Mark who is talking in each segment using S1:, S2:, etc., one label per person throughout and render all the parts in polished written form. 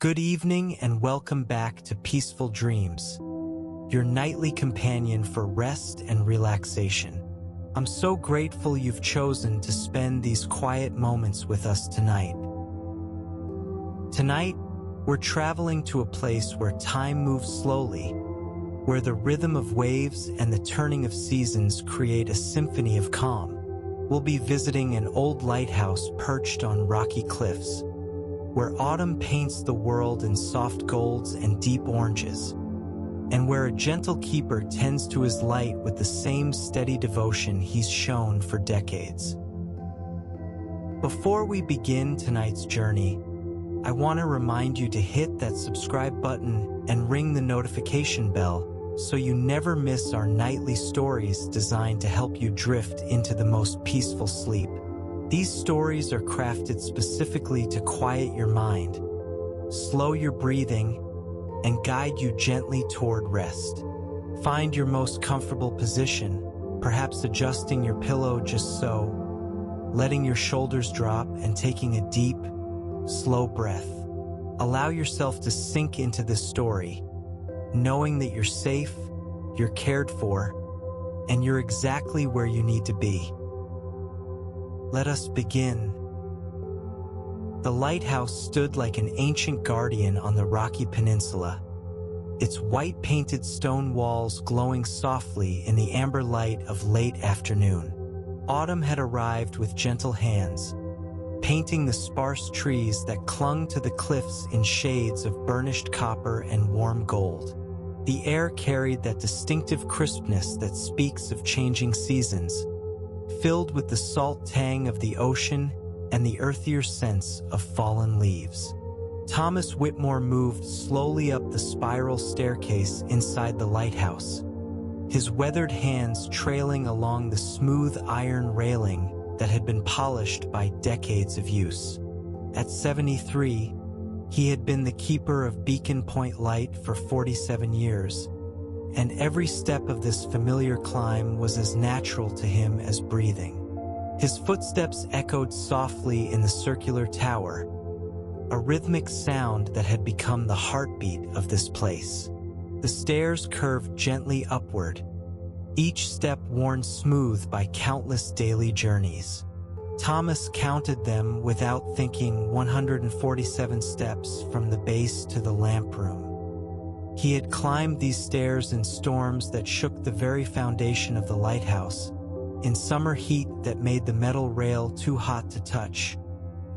S1: Good evening and welcome back to Peaceful Dreams, your nightly companion for rest and relaxation. I'm so grateful you've chosen to spend these quiet moments with us tonight. Tonight, we're traveling to a place where time moves slowly, where the rhythm of waves and the turning of seasons create a symphony of calm. We'll be visiting an old lighthouse perched on rocky cliffs, where autumn paints the world in soft golds and deep oranges, and where a gentle keeper tends to his light with the same steady devotion he's shown for decades. Before we begin tonight's journey, I want to remind you to hit that subscribe button and ring the notification bell so you never miss our nightly stories designed to help you drift into the most peaceful sleep. These stories are crafted specifically to quiet your mind, slow your breathing, and guide you gently toward rest. Find your most comfortable position, perhaps adjusting your pillow just so, letting your shoulders drop and taking a deep, slow breath. Allow yourself to sink into this story, knowing that you're safe, you're cared for, and you're exactly where you need to be. Let us begin. The lighthouse stood like an ancient guardian on the rocky peninsula, its white-painted stone walls glowing softly in the amber light of late afternoon. Autumn had arrived with gentle hands, painting the sparse trees that clung to the cliffs in shades of burnished copper and warm gold. The air carried that distinctive crispness that speaks of changing seasons, filled with the salt tang of the ocean and the earthier sense of fallen leaves. Thomas Whitmore moved slowly up the spiral staircase inside the lighthouse, his weathered hands trailing along the smooth iron railing that had been polished by decades of use. At 73, he had been the keeper of Beacon Point Light for 47 years, and every step of this familiar climb was as natural to him as breathing. His footsteps echoed softly in the circular tower, a rhythmic sound that had become the heartbeat of this place. The stairs curved gently upward, each step worn smooth by countless daily journeys. Thomas counted them without thinking, 147 steps from the base to the lamp room. He had climbed these stairs in storms that shook the very foundation of the lighthouse, in summer heat that made the metal rail too hot to touch,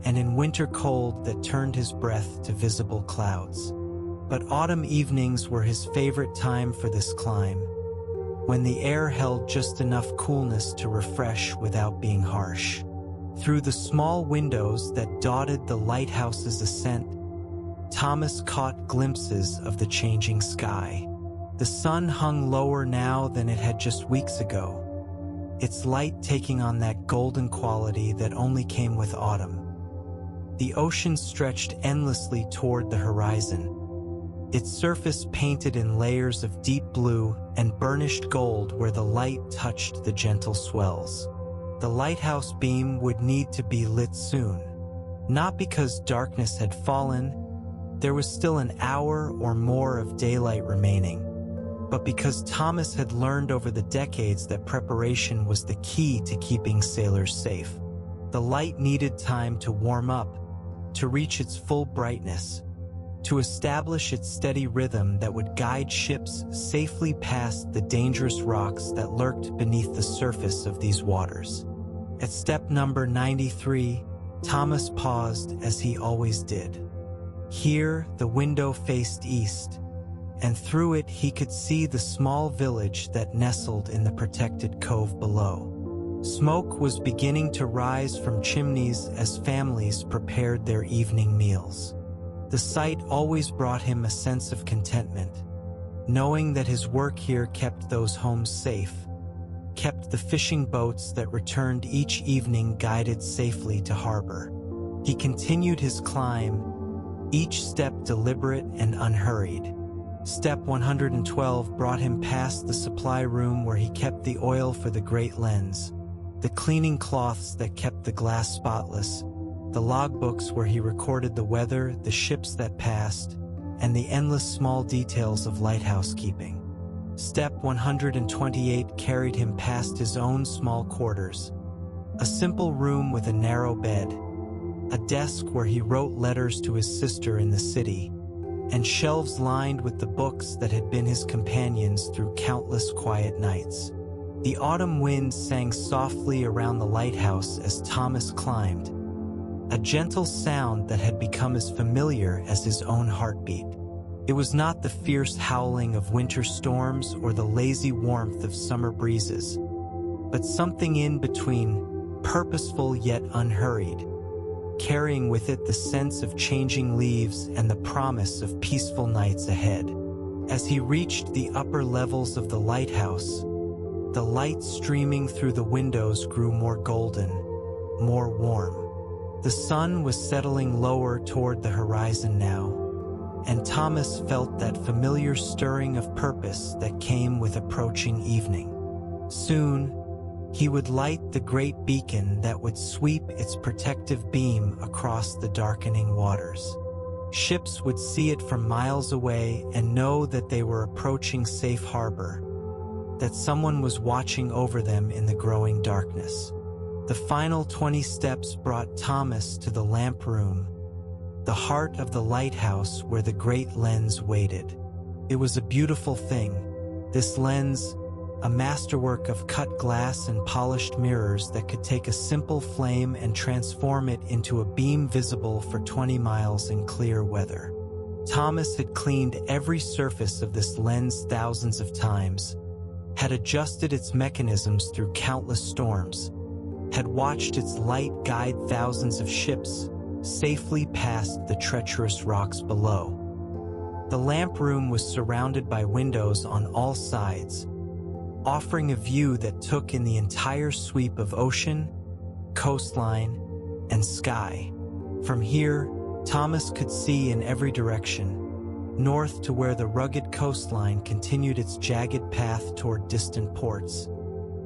S1: and in winter cold that turned his breath to visible clouds. But autumn evenings were his favorite time for this climb, when the air held just enough coolness to refresh without being harsh. Through the small windows that dotted the lighthouse's ascent, Thomas caught glimpses of the changing sky. The sun hung lower now than it had just weeks ago, its light taking on that golden quality that only came with autumn. The ocean stretched endlessly toward the horizon, its surface painted in layers of deep blue and burnished gold where the light touched the gentle swells. The lighthouse beam would need to be lit soon, not because darkness had fallen. There was still an hour or more of daylight remaining, but because Thomas had learned over the decades that preparation was the key to keeping sailors safe. The light needed time to warm up, to reach its full brightness, to establish its steady rhythm that would guide ships safely past the dangerous rocks that lurked beneath the surface of these waters. At step number 93, Thomas paused as he always did. Here, the window faced east, and through it he could see the small village that nestled in the protected cove below. Smoke was beginning to rise from chimneys as families prepared their evening meals. The sight always brought him a sense of contentment, knowing that his work here kept those homes safe, kept the fishing boats that returned each evening guided safely to harbor. He continued his climb, each step deliberate and unhurried. Step 112 brought him past the supply room where he kept the oil for the great lens, the cleaning cloths that kept the glass spotless, the logbooks where he recorded the weather, the ships that passed, and the endless small details of lighthouse keeping. Step 128 carried him past his own small quarters, a simple room with a narrow bed, a desk where he wrote letters to his sister in the city, and shelves lined with the books that had been his companions through countless quiet nights. The autumn wind sang softly around the lighthouse as Thomas climbed, a gentle sound that had become as familiar as his own heartbeat. It was not the fierce howling of winter storms or the lazy warmth of summer breezes, but something in between, purposeful yet unhurried, carrying with it the sense of changing leaves and the promise of peaceful nights ahead. As he reached the upper levels of the lighthouse, the light streaming through the windows grew more golden, more warm. The sun was settling lower toward the horizon now, and Thomas felt that familiar stirring of purpose that came with approaching evening. Soon, he would light the great beacon that would sweep its protective beam across the darkening waters. Ships would see it from miles away and know that they were approaching safe harbor, that someone was watching over them in the growing darkness. The final 20 steps brought Thomas to the lamp room, the heart of the lighthouse where the great lens waited. It was a beautiful thing, this lens, a masterwork of cut glass and polished mirrors that could take a simple flame and transform it into a beam visible for 20 miles in clear weather. Thomas had cleaned every surface of this lens thousands of times, had adjusted its mechanisms through countless storms, had watched its light guide thousands of ships safely past the treacherous rocks below. The lamp room was surrounded by windows on all sides, offering a view that took in the entire sweep of ocean, coastline, and sky. From here, Thomas could see in every direction, north to where the rugged coastline continued its jagged path toward distant ports,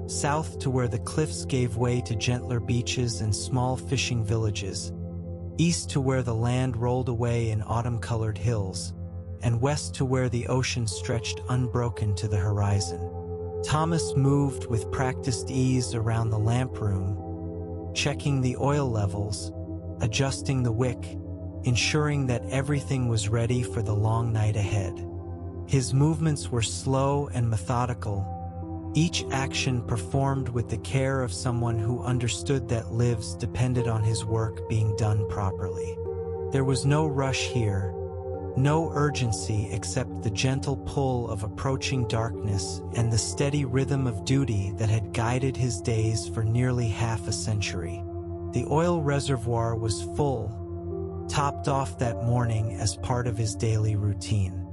S1: south to where the cliffs gave way to gentler beaches and small fishing villages, east to where the land rolled away in autumn-colored hills, and west to where the ocean stretched unbroken to the horizon. Thomas moved with practiced ease around the lamp room, checking the oil levels, adjusting the wick, ensuring that everything was ready for the long night ahead. His movements were slow and methodical, each action performed with the care of someone who understood that lives depended on his work being done properly. There was no rush here, no urgency except the gentle pull of approaching darkness and the steady rhythm of duty that had guided his days for nearly half a century. The oil reservoir was full, topped off that morning as part of his daily routine.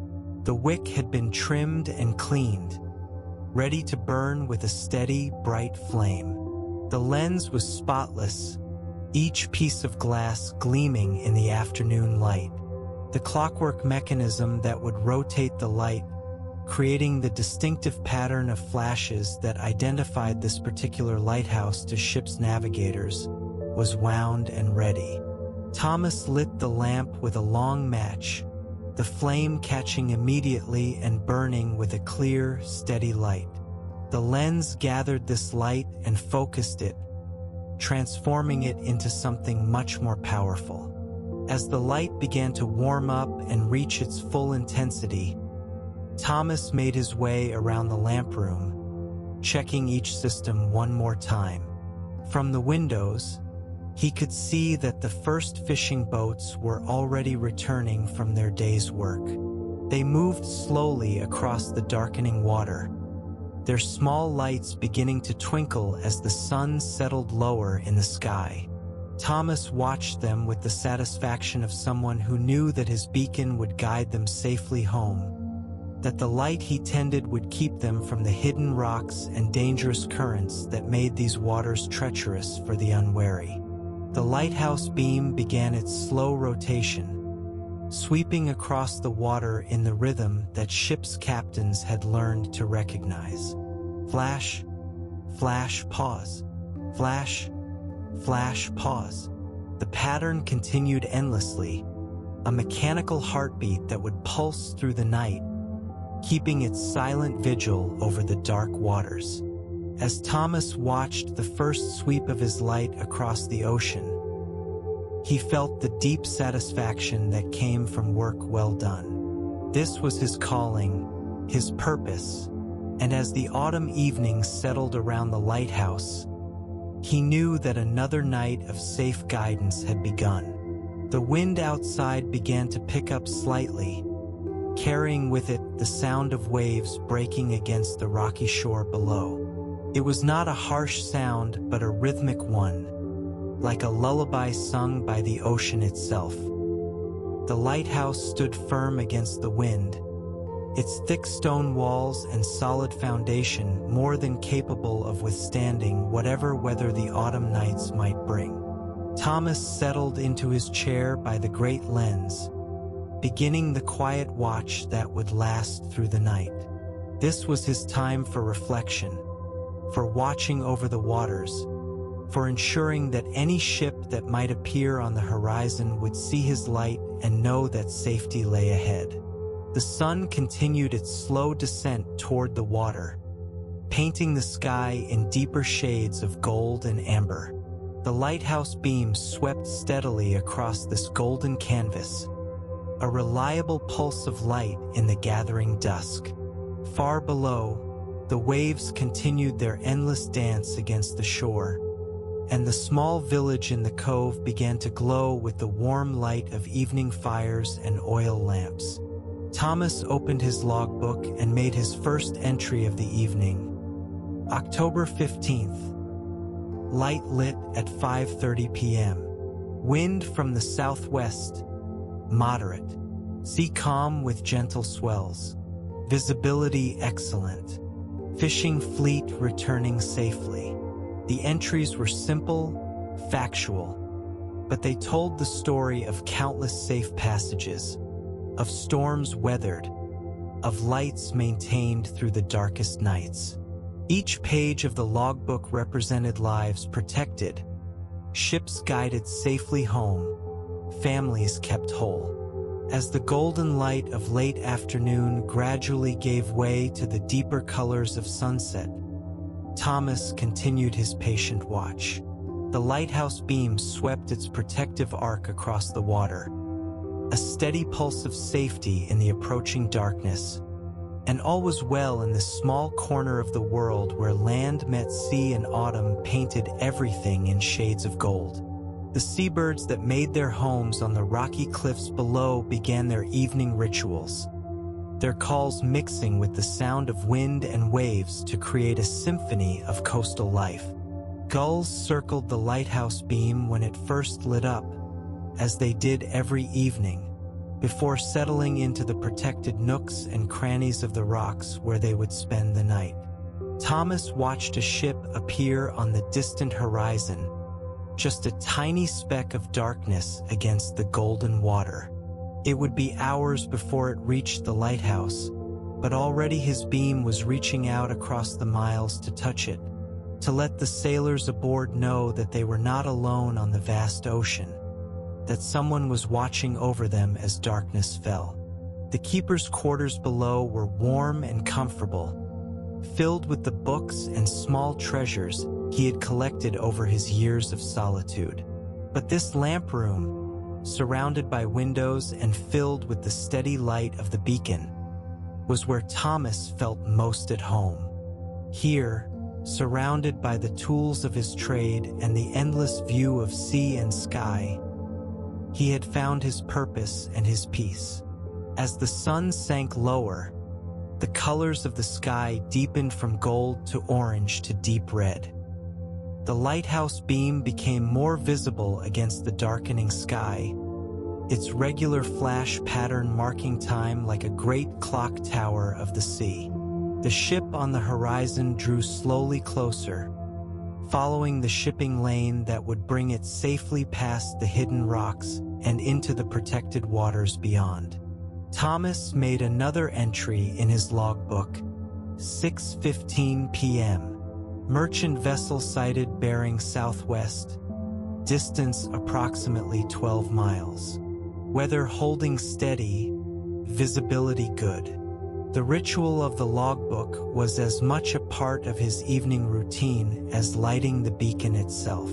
S1: The wick had been trimmed and cleaned, ready to burn with a steady, bright flame. The lens was spotless, each piece of glass gleaming in the afternoon light. The clockwork mechanism that would rotate the light, creating the distinctive pattern of flashes that identified this particular lighthouse to ship's navigators, was wound and ready. Thomas lit the lamp with a long match, the flame catching immediately and burning with a clear, steady light. The lens gathered this light and focused it, transforming it into something much more powerful. As the light began to warm up and reach its full intensity, Thomas made his way around the lamp room, checking each system one more time. From the windows, he could see that the first fishing boats were already returning from their day's work. They moved slowly across the darkening water, their small lights beginning to twinkle as the sun settled lower in the sky. Thomas watched them with the satisfaction of someone who knew that his beacon would guide them safely home, that the light he tended would keep them from the hidden rocks and dangerous currents that made these waters treacherous for the unwary. The lighthouse beam began its slow rotation, sweeping across the water in the rhythm that ship's captains had learned to recognize. Flash, flash, pause. Flash, flash, pause. The pattern continued endlessly, a mechanical heartbeat that would pulse through the night, keeping its silent vigil over the dark waters. As Thomas watched the first sweep of his light across the ocean, he felt the deep satisfaction that came from work well done. This was his calling, his purpose, and as the autumn evenings settled around the lighthouse, he knew that another night of safe guidance had begun. The wind outside began to pick up slightly, carrying with it the sound of waves breaking against the rocky shore below. It was not a harsh sound, but a rhythmic one, like a lullaby sung by the ocean itself. The lighthouse stood firm against the wind, its thick stone walls and solid foundation more than capable of withstanding whatever weather the autumn nights might bring. Thomas settled into his chair by the great lens, beginning the quiet watch that would last through the night. This was his time for reflection, for watching over the waters, for ensuring that any ship that might appear on the horizon would see his light and know that safety lay ahead. The sun continued its slow descent toward the water, painting the sky in deeper shades of gold and amber. The lighthouse beam swept steadily across this golden canvas, a reliable pulse of light in the gathering dusk. Far below, the waves continued their endless dance against the shore, and the small village in the cove began to glow with the warm light of evening fires and oil lamps. Thomas opened his logbook and made his first entry of the evening. October 15th. Light lit at 5:30 p.m. Wind from the southwest, moderate. Sea calm with gentle swells. Visibility excellent. Fishing fleet returning safely. The entries were simple, factual, but they told the story of countless safe passages, of storms weathered, of lights maintained through the darkest nights. Each page of the logbook represented lives protected, ships guided safely home, families kept whole. As the golden light of late afternoon gradually gave way to the deeper colors of sunset, Thomas continued his patient watch. The lighthouse beam swept its protective arc across the water, a steady pulse of safety in the approaching darkness, and all was well in this small corner of the world where land met sea and autumn painted everything in shades of gold. The seabirds that made their homes on the rocky cliffs below began their evening rituals, their calls mixing with the sound of wind and waves to create a symphony of coastal life. Gulls circled the lighthouse beam when it first lit up, as they did every evening, before settling into the protected nooks and crannies of the rocks where they would spend the night. Thomas watched a ship appear on the distant horizon, just a tiny speck of darkness against the golden water. It would be hours before it reached the lighthouse, but already his beam was reaching out across the miles to touch it, to let the sailors aboard know that they were not alone on the vast ocean, that someone was watching over them as darkness fell. The keeper's quarters below were warm and comfortable, filled with the books and small treasures he had collected over his years of solitude. But this lamp room, surrounded by windows and filled with the steady light of the beacon, was where Thomas felt most at home. Here, surrounded by the tools of his trade and the endless view of sea and sky, he had found his purpose and his peace. As the sun sank lower, the colors of the sky deepened from gold to orange to deep red. The lighthouse beam became more visible against the darkening sky, its regular flash pattern marking time like a great clock tower of the sea. The ship on the horizon drew slowly closer, following the shipping lane that would bring it safely past the hidden rocks and into the protected waters beyond. Thomas made another entry in his logbook, 6:15 p.m. Merchant vessel sighted bearing southwest, distance approximately 12 miles. Weather holding steady, visibility good. The ritual of the logbook was as much a part of his evening routine as lighting the beacon itself.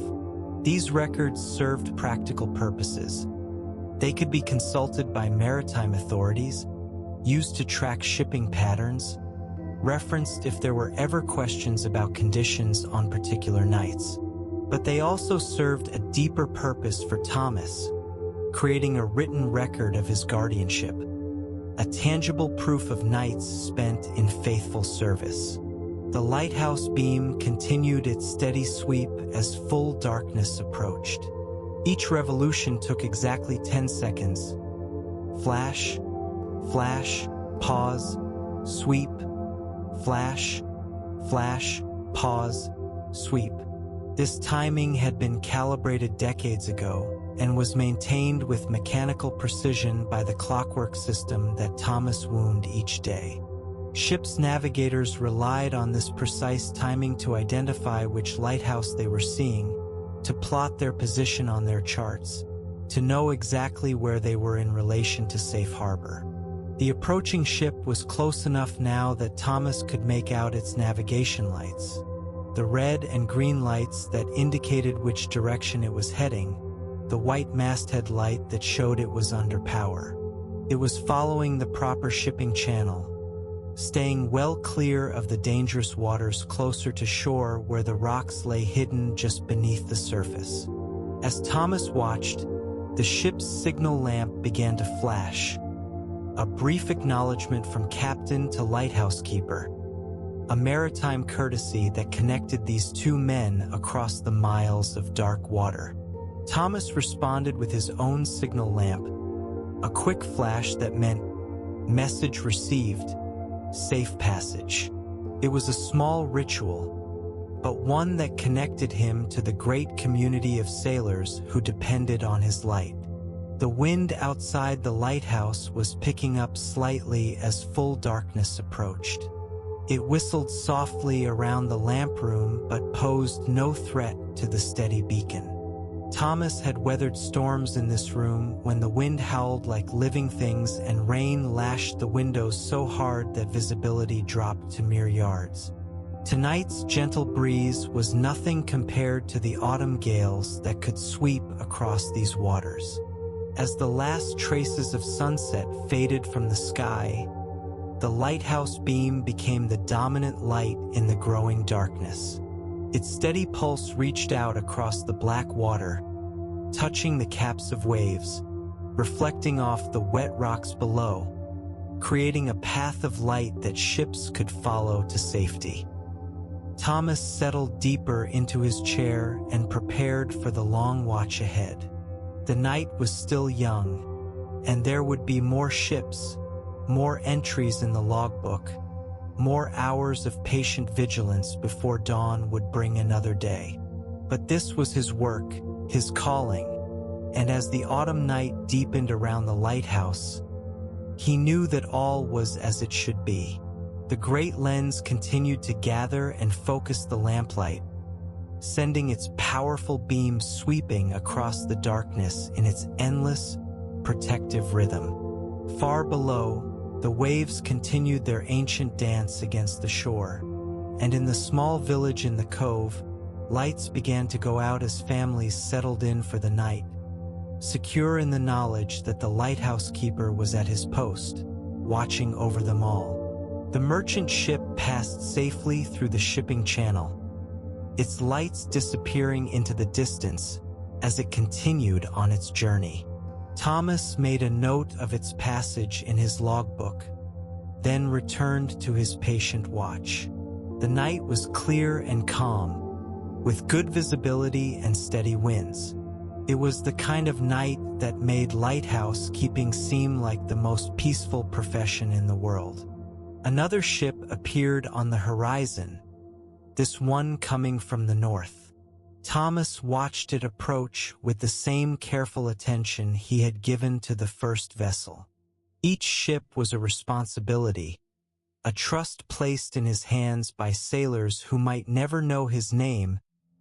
S1: These records served practical purposes. They could be consulted by maritime authorities, used to track shipping patterns, referenced if there were ever questions about conditions on particular nights. But they also served a deeper purpose for Thomas, creating a written record of his guardianship, a tangible proof of nights spent in faithful service. The lighthouse beam continued its steady sweep as full darkness approached. Each revolution took exactly 10 seconds. Flash, flash, pause, sweep, flash, flash, pause, sweep. This timing had been calibrated decades ago and was maintained with mechanical precision by the clockwork system that Thomas wound each day. Ship's navigators relied on this precise timing to identify which lighthouse they were seeing, to plot their position on their charts, to know exactly where they were in relation to safe harbor. The approaching ship was close enough now that Thomas could make out its navigation lights, the red and green lights that indicated which direction it was heading, the white masthead light that showed it was under power. It was following the proper shipping channel, staying well clear of the dangerous waters closer to shore where the rocks lay hidden just beneath the surface. As Thomas watched, the ship's signal lamp began to flash, a brief acknowledgement from captain to lighthouse keeper, a maritime courtesy that connected these two men across the miles of dark water. Thomas responded with his own signal lamp, a quick flash that meant message received, safe passage. It was a small ritual, but one that connected him to the great community of sailors who depended on his light. The wind outside the lighthouse was picking up slightly as full darkness approached. It whistled softly around the lamp room but posed no threat to the steady beacon. Thomas had weathered storms in this room when the wind howled like living things and rain lashed the windows so hard that visibility dropped to mere yards. Tonight's gentle breeze was nothing compared to the autumn gales that could sweep across these waters. As the last traces of sunset faded from the sky, the lighthouse beam became the dominant light in the growing darkness. Its steady pulse reached out across the black water, touching the caps of waves, reflecting off the wet rocks below, creating a path of light that ships could follow to safety. Thomas settled deeper into his chair and prepared for the long watch ahead. The night was still young, and there would be more ships, more entries in the logbook, more hours of patient vigilance before dawn would bring another day. But this was his work, his calling, and as the autumn night deepened around the lighthouse, he knew that all was as it should be. The great lens continued to gather and focus the lamplight, sending its powerful beam sweeping across the darkness in its endless, protective rhythm. Far below, the waves continued their ancient dance against the shore, and in the small village in the cove, lights began to go out as families settled in for the night, secure in the knowledge that the lighthouse keeper was at his post, watching over them all. The merchant ship passed safely through the shipping channel, its lights disappearing into the distance as it continued on its journey. Thomas made a note of its passage in his logbook, then returned to his patient watch. The night was clear and calm, with good visibility and steady winds. It was the kind of night that made lighthouse keeping seem like the most peaceful profession in the world. Another ship appeared on the horizon, this one coming from the north. Thomas watched it approach with the same careful attention he had given to the first vessel. Each ship was a responsibility, a trust placed in his hands by sailors who might never know his name,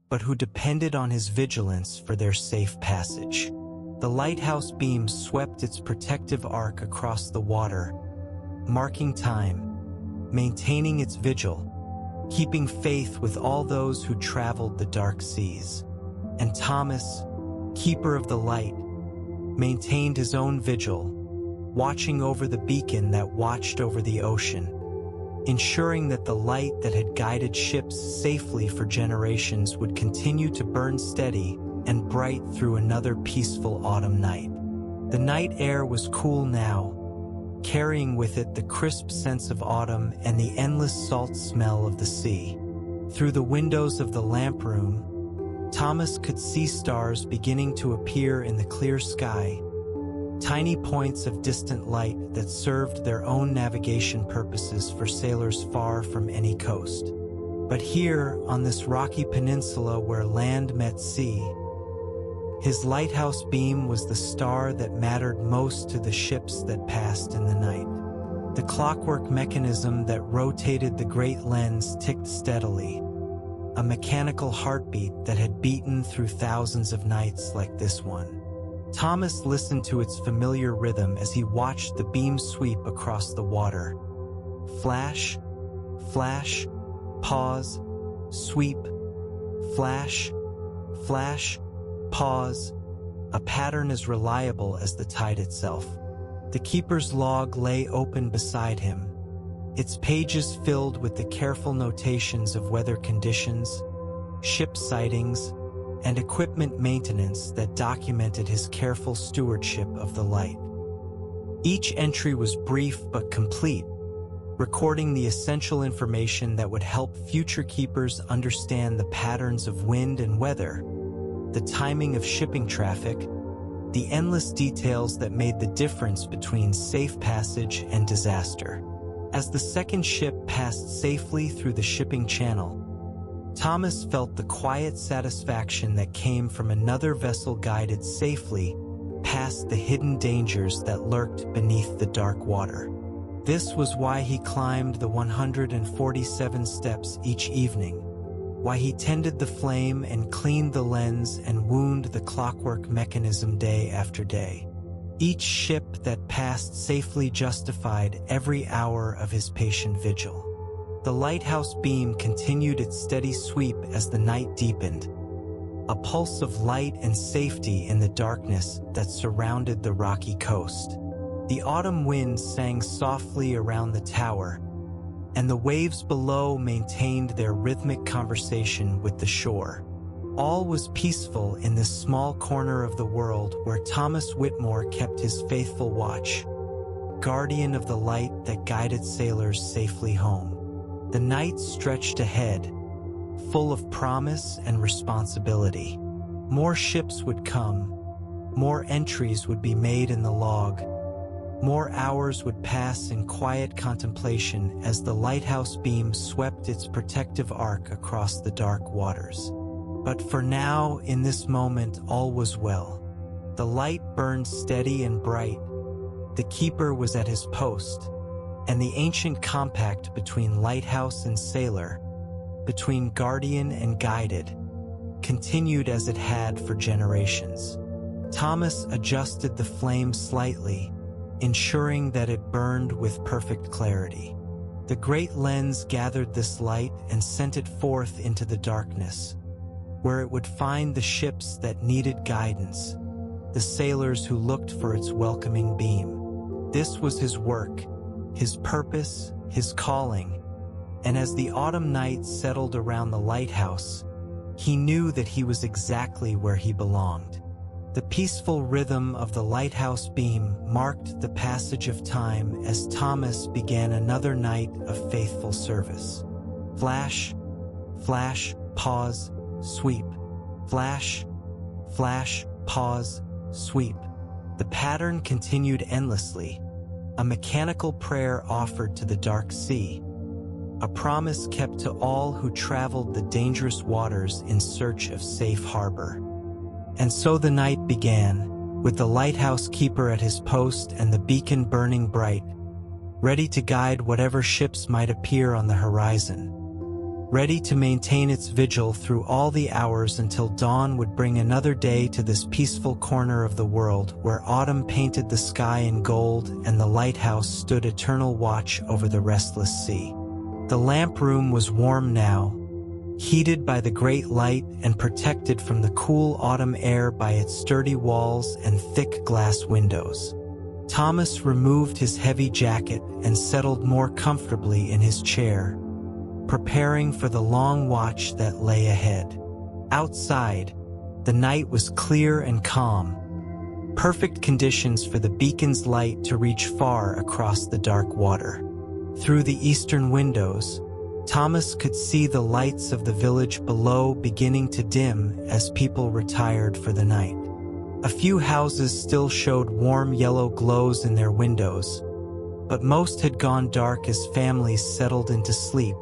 S1: but who depended on his vigilance for their safe passage. The lighthouse beam swept its protective arc across the water, marking time, maintaining its vigil, keeping faith with all those who traveled the dark seas. And Thomas, keeper of the light, maintained his own vigil, watching over the beacon that watched over the ocean, ensuring that the light that had guided ships safely for generations would continue to burn steady and bright through another peaceful autumn night. The night air was cool now, carrying with it the crisp sense of autumn and the endless salt smell of the sea. Through the windows of the lamp room, Thomas could see stars beginning to appear in the clear sky, tiny points of distant light that served their own navigation purposes for sailors far from any coast. But here, on this rocky peninsula where land met sea, his lighthouse beam was the star that mattered most to the ships that passed in the night. The clockwork mechanism that rotated the great lens ticked steadily, a mechanical heartbeat that had beaten through thousands of nights like this one. Thomas listened to its familiar rhythm as he watched the beam sweep across the water. Flash, flash, pause, sweep, flash, flash, pause, a pattern as reliable as the tide itself. The keeper's log lay open beside him, its pages filled with the careful notations of weather conditions, ship sightings, and equipment maintenance that documented his careful stewardship of the light. Each entry was brief but complete, recording the essential information that would help future keepers understand the patterns of wind and weather, the timing of shipping traffic, the endless details that made the difference between safe passage and disaster. As the second ship passed safely through the shipping channel, Thomas felt the quiet satisfaction that came from another vessel guided safely past the hidden dangers that lurked beneath the dark water. This was why he climbed the 147 steps each evening, why he tended the flame and cleaned the lens and wound the clockwork mechanism day after day. Each ship that passed safely justified every hour of his patient vigil. The lighthouse beam continued its steady sweep as the night deepened, a pulse of light and safety in the darkness that surrounded the rocky coast. The autumn wind sang softly around the tower, and the waves below maintained their rhythmic conversation with the shore. All was peaceful in this small corner of the world where Thomas Whitmore kept his faithful watch, guardian of the light that guided sailors safely home. The night stretched ahead, full of promise and responsibility. More ships would come, more entries would be made in the log, more hours would pass in quiet contemplation as the lighthouse beam swept its protective arc across the dark waters. But for now, in this moment, all was well. The light burned steady and bright. The keeper was at his post, and the ancient compact between lighthouse and sailor, between guardian and guided, continued as it had for generations. Thomas adjusted the flame slightly, ensuring that it burned with perfect clarity. The great lens gathered this light and sent it forth into the darkness, where it would find the ships that needed guidance, the sailors who looked for its welcoming beam. This was his work, his purpose, his calling, and as the autumn night settled around the lighthouse, he knew that he was exactly where he belonged. The peaceful rhythm of the lighthouse beam marked the passage of time as Thomas began another night of faithful service. Flash, flash, pause, sweep. Flash, flash, pause, sweep. The pattern continued endlessly, a mechanical prayer offered to the dark sea, a promise kept to all who traveled the dangerous waters in search of safe harbor. And so the night began, with the lighthouse keeper at his post and the beacon burning bright, ready to guide whatever ships might appear on the horizon. ready to maintain its vigil through all the hours until dawn would bring another day to this peaceful corner of the world where autumn painted the sky in gold and the lighthouse stood eternal watch over the restless sea. The lamp room was warm now, heated by the great light and protected from the cool autumn air by its sturdy walls and thick glass windows. Thomas removed his heavy jacket and settled more comfortably in his chair, preparing for the long watch that lay ahead. Outside, the night was clear and calm, perfect conditions for the beacon's light to reach far across the dark water. Through the eastern windows, Thomas could see the lights of the village below beginning to dim as people retired for the night. A few houses still showed warm yellow glows in their windows, but most had gone dark as families settled into sleep,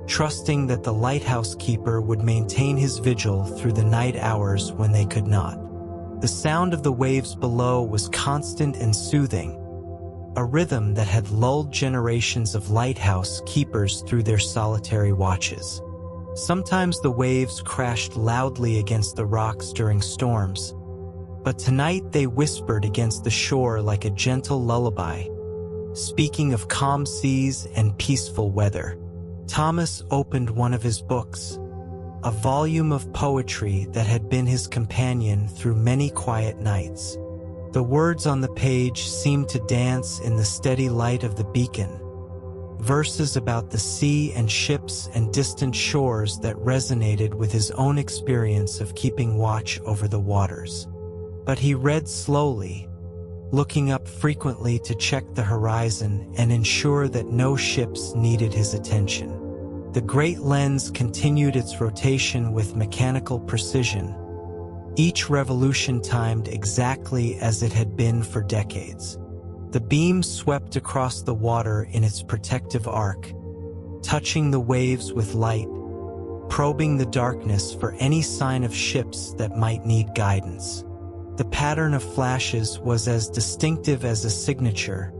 S1: trusting that the lighthouse keeper would maintain his vigil through the night hours when they could not. The sound of the waves below was constant and soothing, a rhythm that had lulled generations of lighthouse keepers through their solitary watches. Sometimes the waves crashed loudly against the rocks during storms, but tonight they whispered against the shore like a gentle lullaby, speaking of calm seas and peaceful weather. Thomas opened one of his books, a volume of poetry that had been his companion through many quiet nights. The words on the page seemed to dance in the steady light of the beacon, verses about the sea and ships and distant shores that resonated with his own experience of keeping watch over the waters. But he read slowly, looking up frequently to check the horizon and ensure that no ships needed his attention. The great lens continued its rotation with mechanical precision, each revolution timed exactly as it had been for decades. The beam swept across the water in its protective arc, touching the waves with light, probing the darkness for any sign of ships that might need guidance. The pattern of flashes was as distinctive as a signature,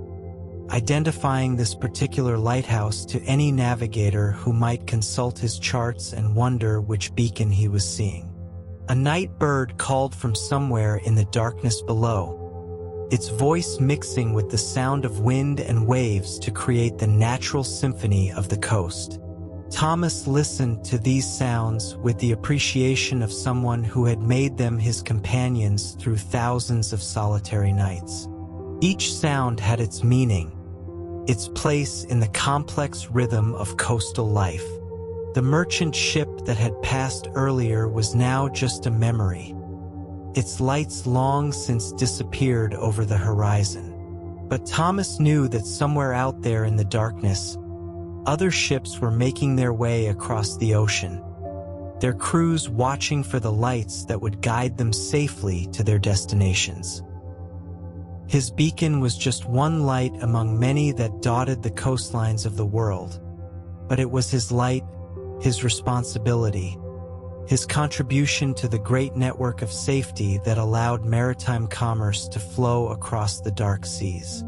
S1: identifying this particular lighthouse to any navigator who might consult his charts and wonder which beacon he was seeing. A night bird called from somewhere in the darkness below, its voice mixing with the sound of wind and waves to create the natural symphony of the coast. Thomas listened to these sounds with the appreciation of someone who had made them his companions through thousands of solitary nights. Each sound had its meaning, its place in the complex rhythm of coastal life. The merchant ship that had passed earlier was now just a memory, its lights long since disappeared over the horizon. But Thomas knew that somewhere out there in the darkness, other ships were making their way across the ocean, their crews watching for the lights that would guide them safely to their destinations. His beacon was just one light among many that dotted the coastlines of the world, but it was his light, his responsibility, his contribution to the great network of safety that allowed maritime commerce to flow across the dark seas.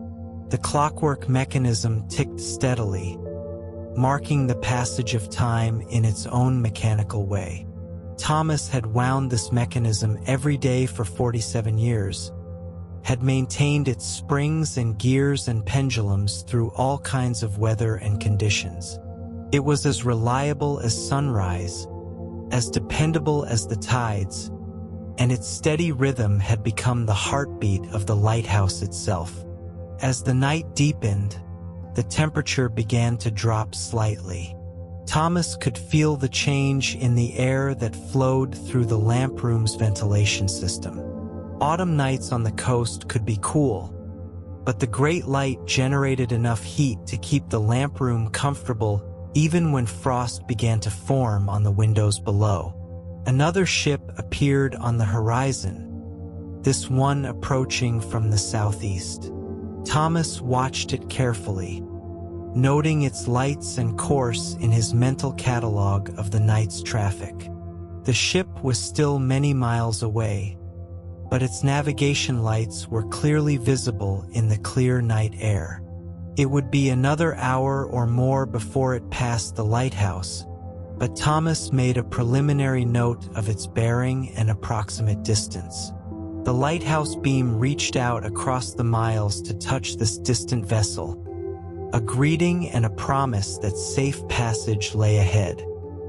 S1: The clockwork mechanism ticked steadily, marking the passage of time in its own mechanical way. Thomas had wound this mechanism every day for 47 years, had maintained its springs and gears and pendulums through all kinds of weather and conditions. It was as reliable as sunrise, as dependable as the tides, and its steady rhythm had become the heartbeat of the lighthouse itself. As the night deepened, the temperature began to drop slightly. Thomas could feel the change in the air that flowed through the lamp room's ventilation system. Autumn nights on the coast could be cool, but the great light generated enough heat to keep the lamp room comfortable even when frost began to form on the windows below. Another ship appeared on the horizon, this one approaching from the southeast. Thomas watched it carefully, noting its lights and course in his mental catalog of the night's traffic. The ship was still many miles away, but its navigation lights were clearly visible in the clear night air. It would be another hour or more before it passed the lighthouse, but Thomas made a preliminary note of its bearing and approximate distance. The lighthouse beam reached out across the miles to touch this distant vessel, a greeting and a promise that safe passage lay ahead.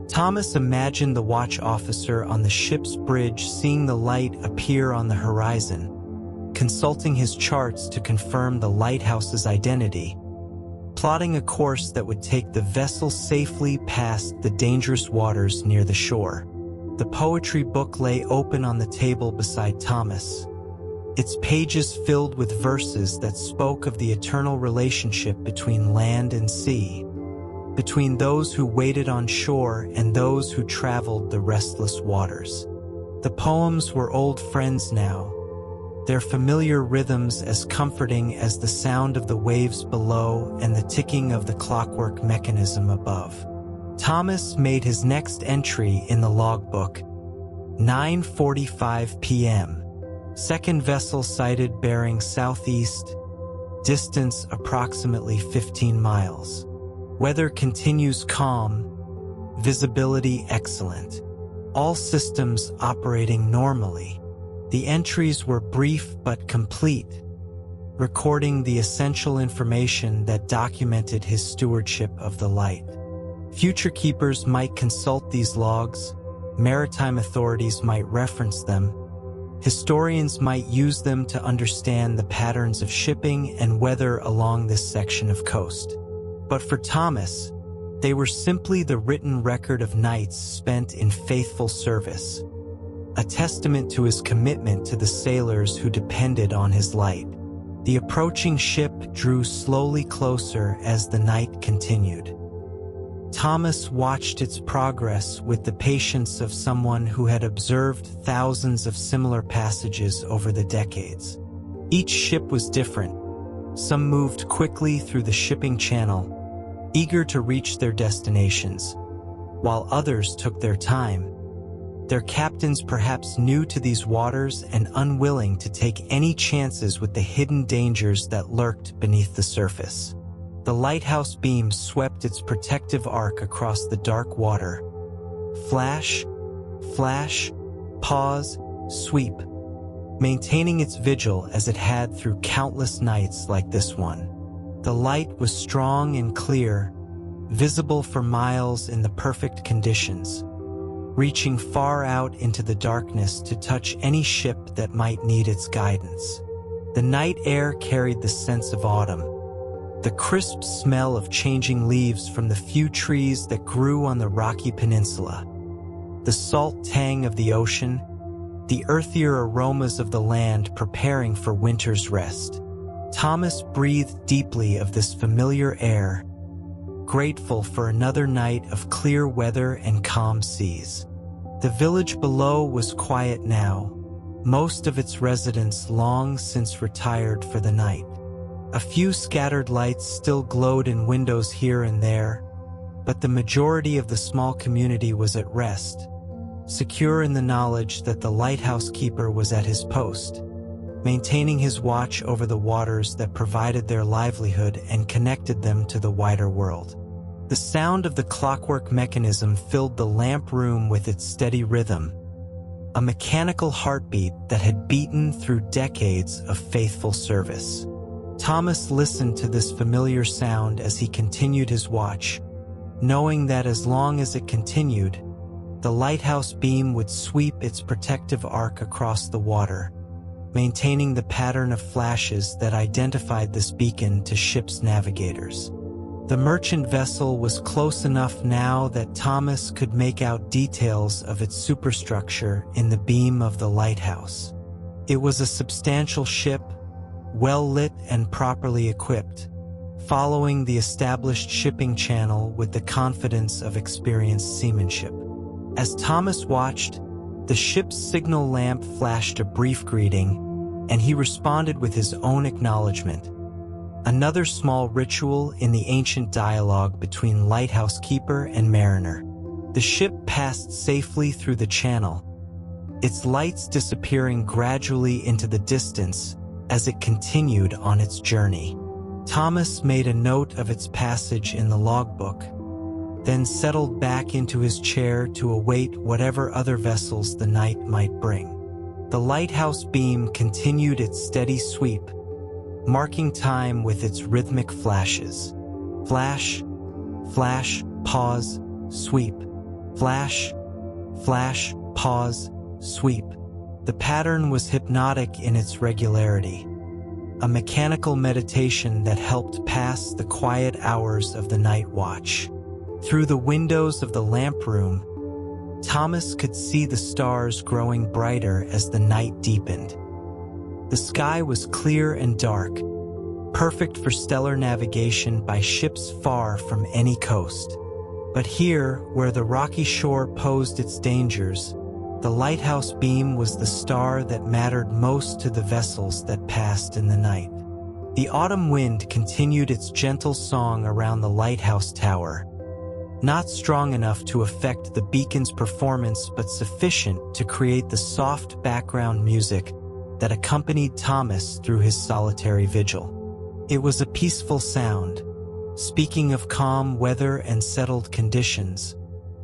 S1: Thomas imagined the watch officer on the ship's bridge seeing the light appear on the horizon, consulting his charts to confirm the lighthouse's identity, plotting a course that would take the vessel safely past the dangerous waters near the shore. The poetry book lay open on the table beside Thomas, its pages filled with verses that spoke of the eternal relationship between land and sea, between those who waited on shore and those who traveled the restless waters. The poems were old friends now, their familiar rhythms as comforting as the sound of the waves below and the ticking of the clockwork mechanism above. Thomas made his next entry in the logbook. 9:45 p.m. Second vessel sighted bearing southeast, distance approximately 15 miles. Weather continues calm, visibility excellent. All systems operating normally. The entries were brief but complete, recording the essential information that documented his stewardship of the light. Future keepers might consult these logs, maritime authorities might reference them, historians might use them to understand the patterns of shipping and weather along this section of coast. But for Thomas, they were simply the written record of nights spent in faithful service, a testament to his commitment to the sailors who depended on his light. The approaching ship drew slowly closer as the night continued. Thomas watched its progress with the patience of someone who had observed thousands of similar passages over the decades. Each ship was different. Some moved quickly through the shipping channel, eager to reach their destinations, while others took their time, their captains perhaps new to these waters and unwilling to take any chances with the hidden dangers that lurked beneath the surface. The lighthouse beam swept its protective arc across the dark water. Flash, flash, pause, sweep, maintaining its vigil as it had through countless nights like this one. The light was strong and clear, visible for miles in the perfect conditions, reaching far out into the darkness to touch any ship that might need its guidance. The night air carried the sense of autumn, the crisp smell of changing leaves from the few trees that grew on the rocky peninsula, the salt tang of the ocean, the earthier aromas of the land preparing for winter's rest. Thomas breathed deeply of this familiar air, grateful for another night of clear weather and calm seas. The village below was quiet now, most of its residents long since retired for the night. A few scattered lights still glowed in windows here and there, but the majority of the small community was at rest, secure in the knowledge that the lighthouse keeper was at his post, maintaining his watch over the waters that provided their livelihood and connected them to the wider world. The sound of the clockwork mechanism filled the lamp room with its steady rhythm, a mechanical heartbeat that had beaten through decades of faithful service. Thomas listened to this familiar sound as he continued his watch, knowing that as long as it continued, the lighthouse beam would sweep its protective arc across the water, maintaining the pattern of flashes that identified this beacon to ship's navigators. The merchant vessel was close enough now that Thomas could make out details of its superstructure in the beam of the lighthouse. It was a substantial ship, well lit and properly equipped, following the established shipping channel with the confidence of experienced seamanship. As Thomas watched, the ship's signal lamp flashed a brief greeting, and he responded with his own acknowledgement. Another small ritual in the ancient dialogue between lighthouse keeper and mariner. The ship passed safely through the channel, its lights disappearing gradually into the distance as it continued on its journey. Thomas made a note of its passage in the logbook. then settled back into his chair to await whatever other vessels the night might bring. The lighthouse beam continued its steady sweep, marking time with its rhythmic flashes. Flash, flash, pause, sweep. Flash, flash, pause, sweep. The pattern was hypnotic in its regularity, a mechanical meditation that helped pass the quiet hours of the night watch. Through the windows of the lamp room, Thomas could see the stars growing brighter as the night deepened. The sky was clear and dark, perfect for stellar navigation by ships far from any coast. But here, where the rocky shore posed its dangers, the lighthouse beam was the star that mattered most to the vessels that passed in the night. The autumn wind continued its gentle song around the lighthouse tower, not strong enough to affect the beacon's performance but sufficient to create the soft background music that accompanied Thomas through his solitary vigil. It was a peaceful sound, speaking of calm weather and settled conditions,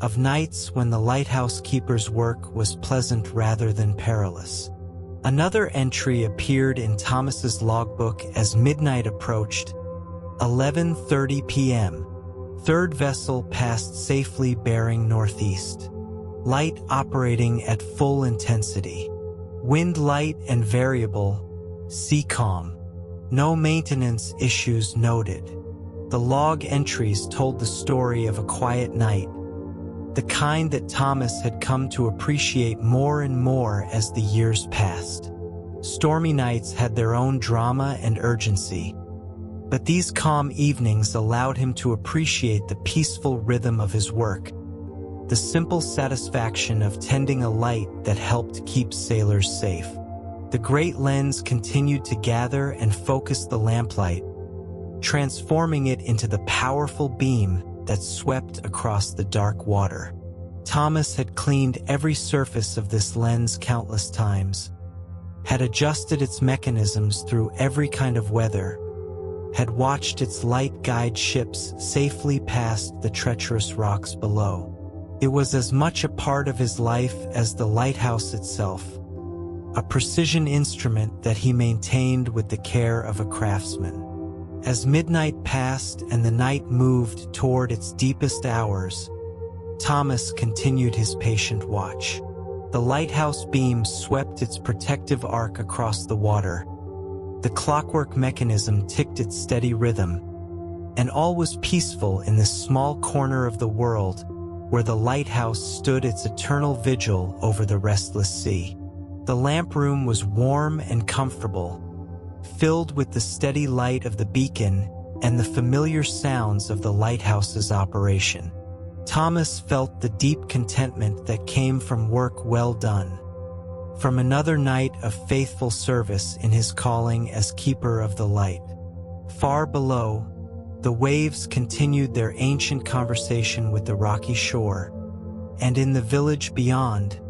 S1: of nights when the lighthouse keeper's work was pleasant rather than perilous. Another entry appeared in Thomas's logbook as midnight approached. 11:30 p.m. Third vessel passed safely bearing northeast. Light operating at full intensity. Wind light and variable. Sea calm. No maintenance issues noted. The log entries told the story of a quiet night, the kind that Thomas had come to appreciate more and more as the years passed. Stormy nights had their own drama and urgency, but these calm evenings allowed him to appreciate the peaceful rhythm of his work, the simple satisfaction of tending a light that helped keep sailors safe. The great lens continued to gather and focus the lamplight, transforming it into the powerful beam that swept across the dark water. Thomas had cleaned every surface of this lens countless times, had adjusted its mechanisms through every kind of weather, had watched its light guide ships safely past the treacherous rocks below. It was as much a part of his life as the lighthouse itself, a precision instrument that he maintained with the care of a craftsman. As midnight passed and the night moved toward its deepest hours, Thomas continued his patient watch. The lighthouse beam swept its protective arc across the water. The clockwork mechanism ticked its steady rhythm, and all was peaceful in this small corner of the world where the lighthouse stood its eternal vigil over the restless sea. The lamp room was warm and comfortable, filled with the steady light of the beacon and the familiar sounds of the lighthouse's operation. Thomas felt the deep contentment that came from work well done, from another night of faithful service in his calling as keeper of the light. Far below, the waves continued their ancient conversation with the rocky shore, and in the village beyond,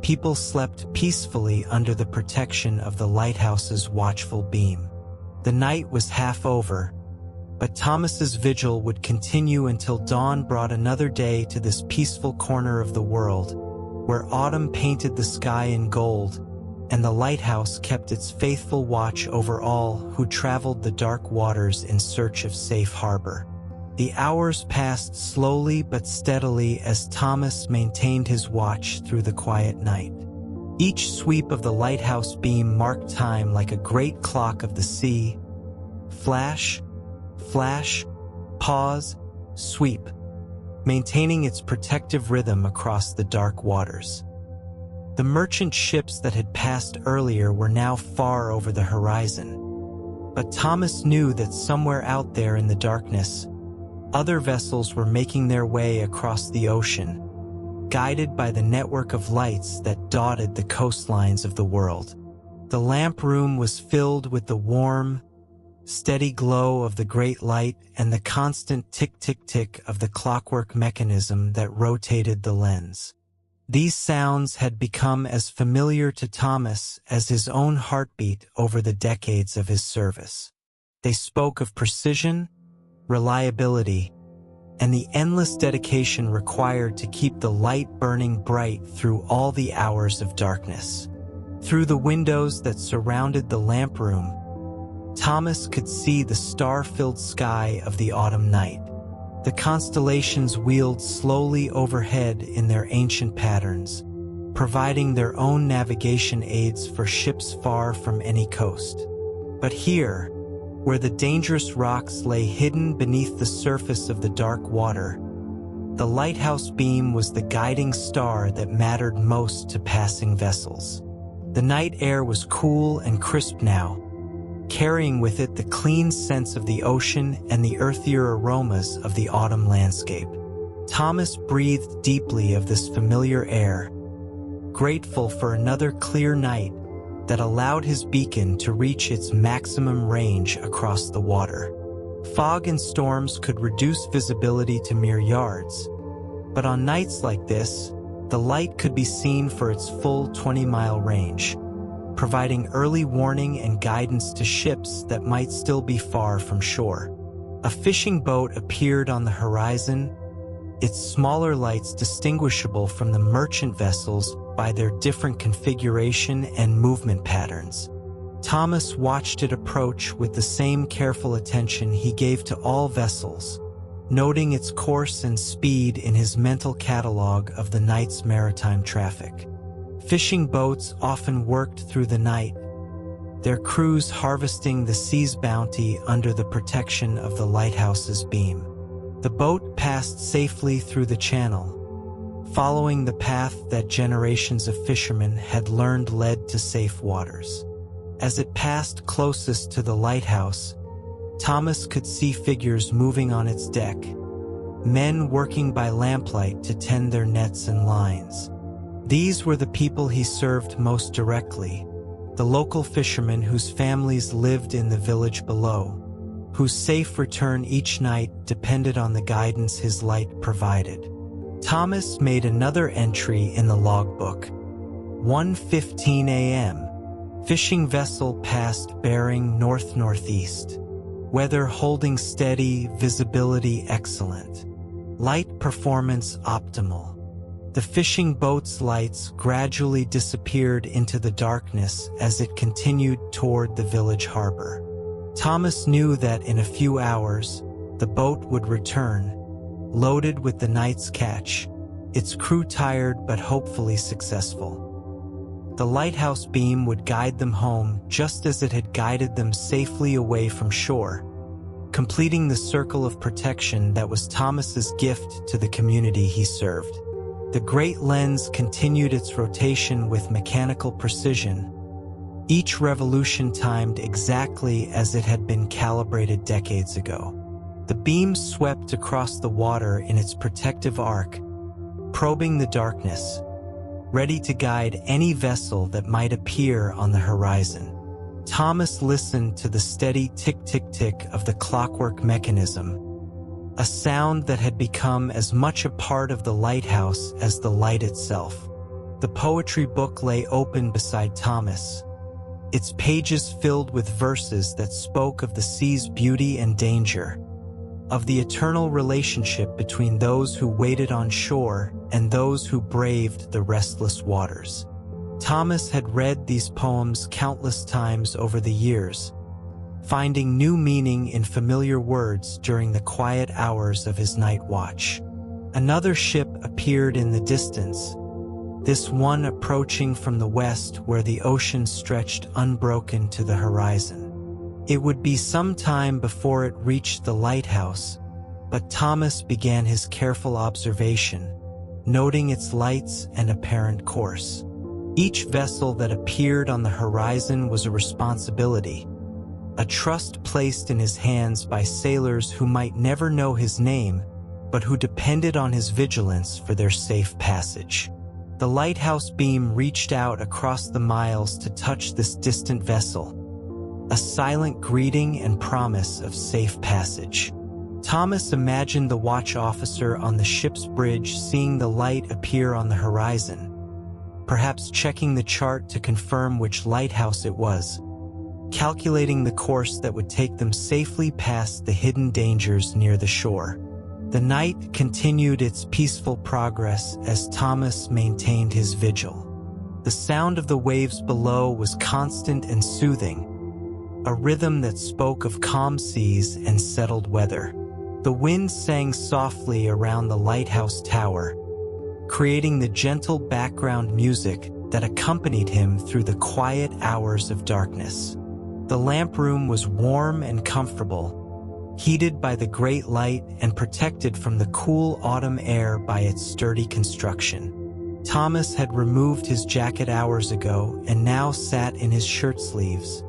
S1: people slept peacefully under the protection of the lighthouse's watchful beam. The night was half over, but Thomas's vigil would continue until dawn brought another day to this peaceful corner of the world, where autumn painted the sky in gold, and the lighthouse kept its faithful watch over all who traveled the dark waters in search of safe harbor. The hours passed slowly but steadily as Thomas maintained his watch through the quiet night. Each sweep of the lighthouse beam marked time like a great clock of the sea. Flash, flash, pause, sweep, maintaining its protective rhythm across the dark waters. The merchant ships that had passed earlier were now far over the horizon, but Thomas knew that somewhere out there in the darkness, other vessels were making their way across the ocean, guided by the network of lights that dotted the coastlines of the world. The lamp room was filled with the warm, steady glow of the great light and the constant tick-tick-tick of the clockwork mechanism that rotated the lens. These sounds had become as familiar to Thomas as his own heartbeat over the decades of his service. They spoke of precision, reliability, and the endless dedication required to keep the light burning bright through all the hours of darkness. Through the windows that surrounded the lamp room, Thomas could see the star-filled sky of the autumn night. The constellations wheeled slowly overhead in their ancient patterns, providing their own navigation aids for ships far from any coast. But here, where the dangerous rocks lay hidden beneath the surface of the dark water, the lighthouse beam was the guiding star that mattered most to passing vessels. The night air was cool and crisp now, carrying with it the clean scents of the ocean and the earthier aromas of the autumn landscape. Thomas breathed deeply of this familiar air, grateful for another clear night that allowed his beacon to reach its maximum range across the water. Fog and storms could reduce visibility to mere yards, but on nights like this, the light could be seen for its full 20-mile range, providing early warning and guidance to ships that might still be far from shore. A fishing boat appeared on the horizon, its smaller lights distinguishable from the merchant vessels by their different configuration and movement patterns. Thomas watched it approach with the same careful attention he gave to all vessels, noting its course and speed in his mental catalog of the night's maritime traffic. Fishing boats often worked through the night, their crews harvesting the sea's bounty under the protection of the lighthouse's beam. The boat passed safely through the channel, following the path that generations of fishermen had learned led to safe waters. As it passed closest to the lighthouse, Thomas could see figures moving on its deck, men working by lamplight to tend their nets and lines. These were the people he served most directly, the local fishermen whose families lived in the village below, whose safe return each night depended on the guidance his light provided. Thomas made another entry in the logbook. 1:15 a.m. Fishing vessel passed bearing north-northeast. Weather holding steady, visibility excellent. Light performance optimal. The fishing boat's lights gradually disappeared into the darkness as it continued toward the village harbor. Thomas knew that in a few hours, the boat would return, loaded with the night's catch, its crew tired but hopefully successful. The lighthouse beam would guide them home just as it had guided them safely away from shore, completing the circle of protection that was Thomas's gift to the community he served. The great lens continued its rotation with mechanical precision, each revolution timed exactly as it had been calibrated decades ago. The beam swept across the water in its protective arc, probing the darkness, ready to guide any vessel that might appear on the horizon. Thomas listened to the steady tick-tick-tick of the clockwork mechanism, a sound that had become as much a part of the lighthouse as the light itself. The poetry book lay open beside Thomas, its pages filled with verses that spoke of the sea's beauty and danger, of the eternal relationship between those who waited on shore and those who braved the restless waters. Thomas had read these poems countless times over the years, finding new meaning in familiar words during the quiet hours of his night watch. Another ship appeared in the distance, this one approaching from the west where the ocean stretched unbroken to the horizon. It would be some time before it reached the lighthouse, but Thomas began his careful observation, noting its lights and apparent course. Each vessel that appeared on the horizon was a responsibility, a trust placed in his hands by sailors who might never know his name, but who depended on his vigilance for their safe passage. The lighthouse beam reached out across the miles to touch this distant vessel, a silent greeting and promise of safe passage. Thomas imagined the watch officer on the ship's bridge seeing the light appear on the horizon, perhaps checking the chart to confirm which lighthouse it was, calculating the course that would take them safely past the hidden dangers near the shore. The night continued its peaceful progress as Thomas maintained his vigil. The sound of the waves below was constant and soothing, a rhythm that spoke of calm seas and settled weather. The wind sang softly around the lighthouse tower, creating the gentle background music that accompanied him through the quiet hours of darkness. The lamp room was warm and comfortable, heated by the great light and protected from the cool autumn air by its sturdy construction. Thomas had removed his jacket hours ago and now sat in his shirt sleeves,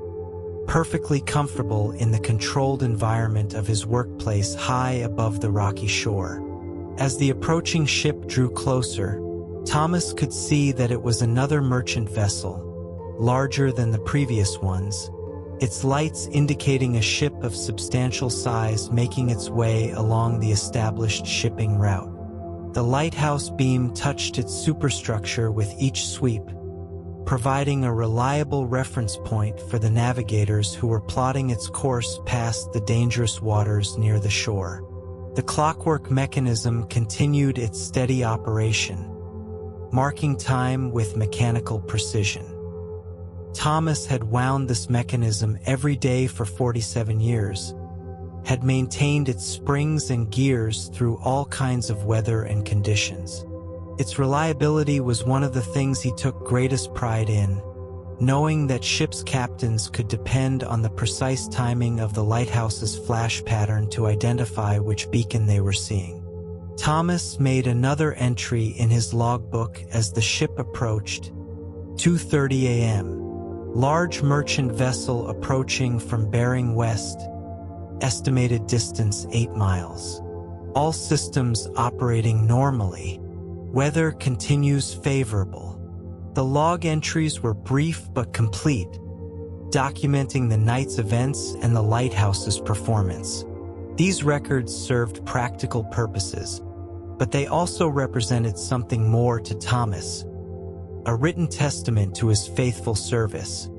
S1: perfectly comfortable in the controlled environment of his workplace high above the rocky shore. As the approaching ship drew closer, Thomas could see that it was another merchant vessel, larger than the previous ones, its lights indicating a ship of substantial size making its way along the established shipping route. The lighthouse beam touched its superstructure with each sweep, providing a reliable reference point for the navigators who were plotting its course past the dangerous waters near the shore. The clockwork mechanism continued its steady operation, marking time with mechanical precision. Thomas had wound this mechanism every day for 47 years, had maintained its springs and gears through all kinds of weather and conditions. Its reliability was one of the things he took greatest pride in, knowing that ship's captains could depend on the precise timing of the lighthouse's flash pattern to identify which beacon they were seeing. Thomas made another entry in his logbook as the ship approached. 2:30 a.m. Large merchant vessel approaching from bearing west. Estimated distance 8 miles. All systems operating normally. Weather continues favorable. The log entries were brief but complete, documenting the night's events and the lighthouse's performance. These records served practical purposes, but they also represented something more to Thomas. A written testament to his faithful service.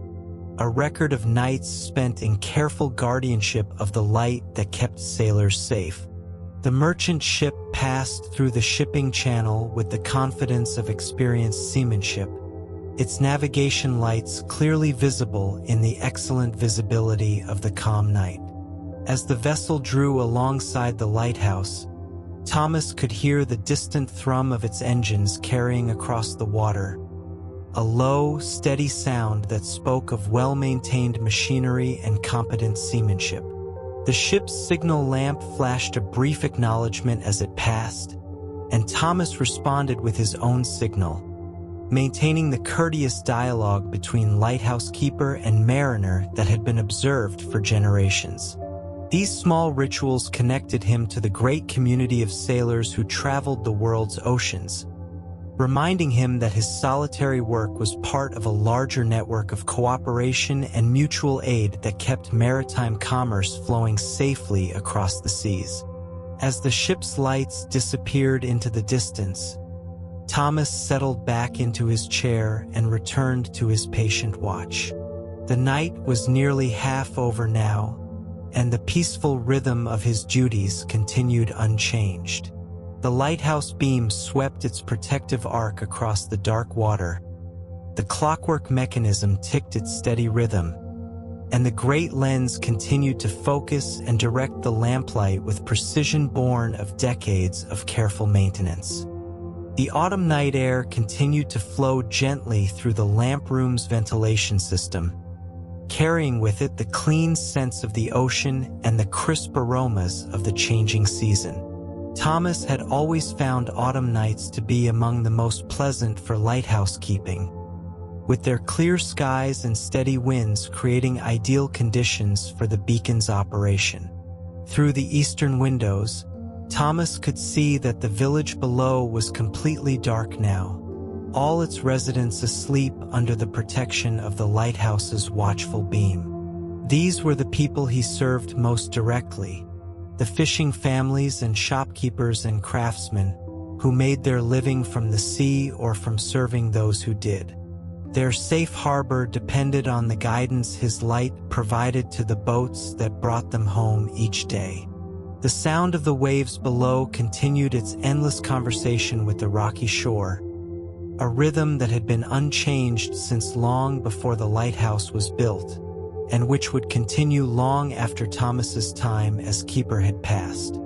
S1: A record of nights spent in careful guardianship of the light that kept sailors safe. The merchant ship passed through the shipping channel with the confidence of experienced seamanship, its navigation lights clearly visible in the excellent visibility of the calm night. As the vessel drew alongside the lighthouse, Thomas could hear the distant thrum of its engines carrying across the water, a low, steady sound that spoke of well-maintained machinery and competent seamanship. The ship's signal lamp flashed a brief acknowledgement as it passed, and Thomas responded with his own signal, maintaining the courteous dialogue between lighthouse keeper and mariner that had been observed for generations. These small rituals connected him to the great community of sailors who traveled the world's oceans, reminding him that his solitary work was part of a larger network of cooperation and mutual aid that kept maritime commerce flowing safely across the seas. As the ship's lights disappeared into the distance, Thomas settled back into his chair and returned to his patient watch. The night was nearly half over now, and the peaceful rhythm of his duties continued unchanged. The lighthouse beam swept its protective arc across the dark water. The clockwork mechanism ticked its steady rhythm, and the great lens continued to focus and direct the lamplight with precision born of decades of careful maintenance. The autumn night air continued to flow gently through the lamp room's ventilation system, carrying with it the clean scents of the ocean and the crisp aromas of the changing season. Thomas had always found autumn nights to be among the most pleasant for lighthouse keeping, with their clear skies and steady winds creating ideal conditions for the beacon's operation. Through the eastern windows, Thomas could see that the village below was completely dark now, all its residents asleep under the protection of the lighthouse's watchful beam. These were the people he served most directly, the fishing families and shopkeepers and craftsmen who made their living from the sea or from serving those who did. Their safe harbor depended on the guidance his light provided to the boats that brought them home each day. The sound of the waves below continued its endless conversation with the rocky shore, a rhythm that had been unchanged since long before the lighthouse was built, and which would continue long after Thomas's time as keeper had passed.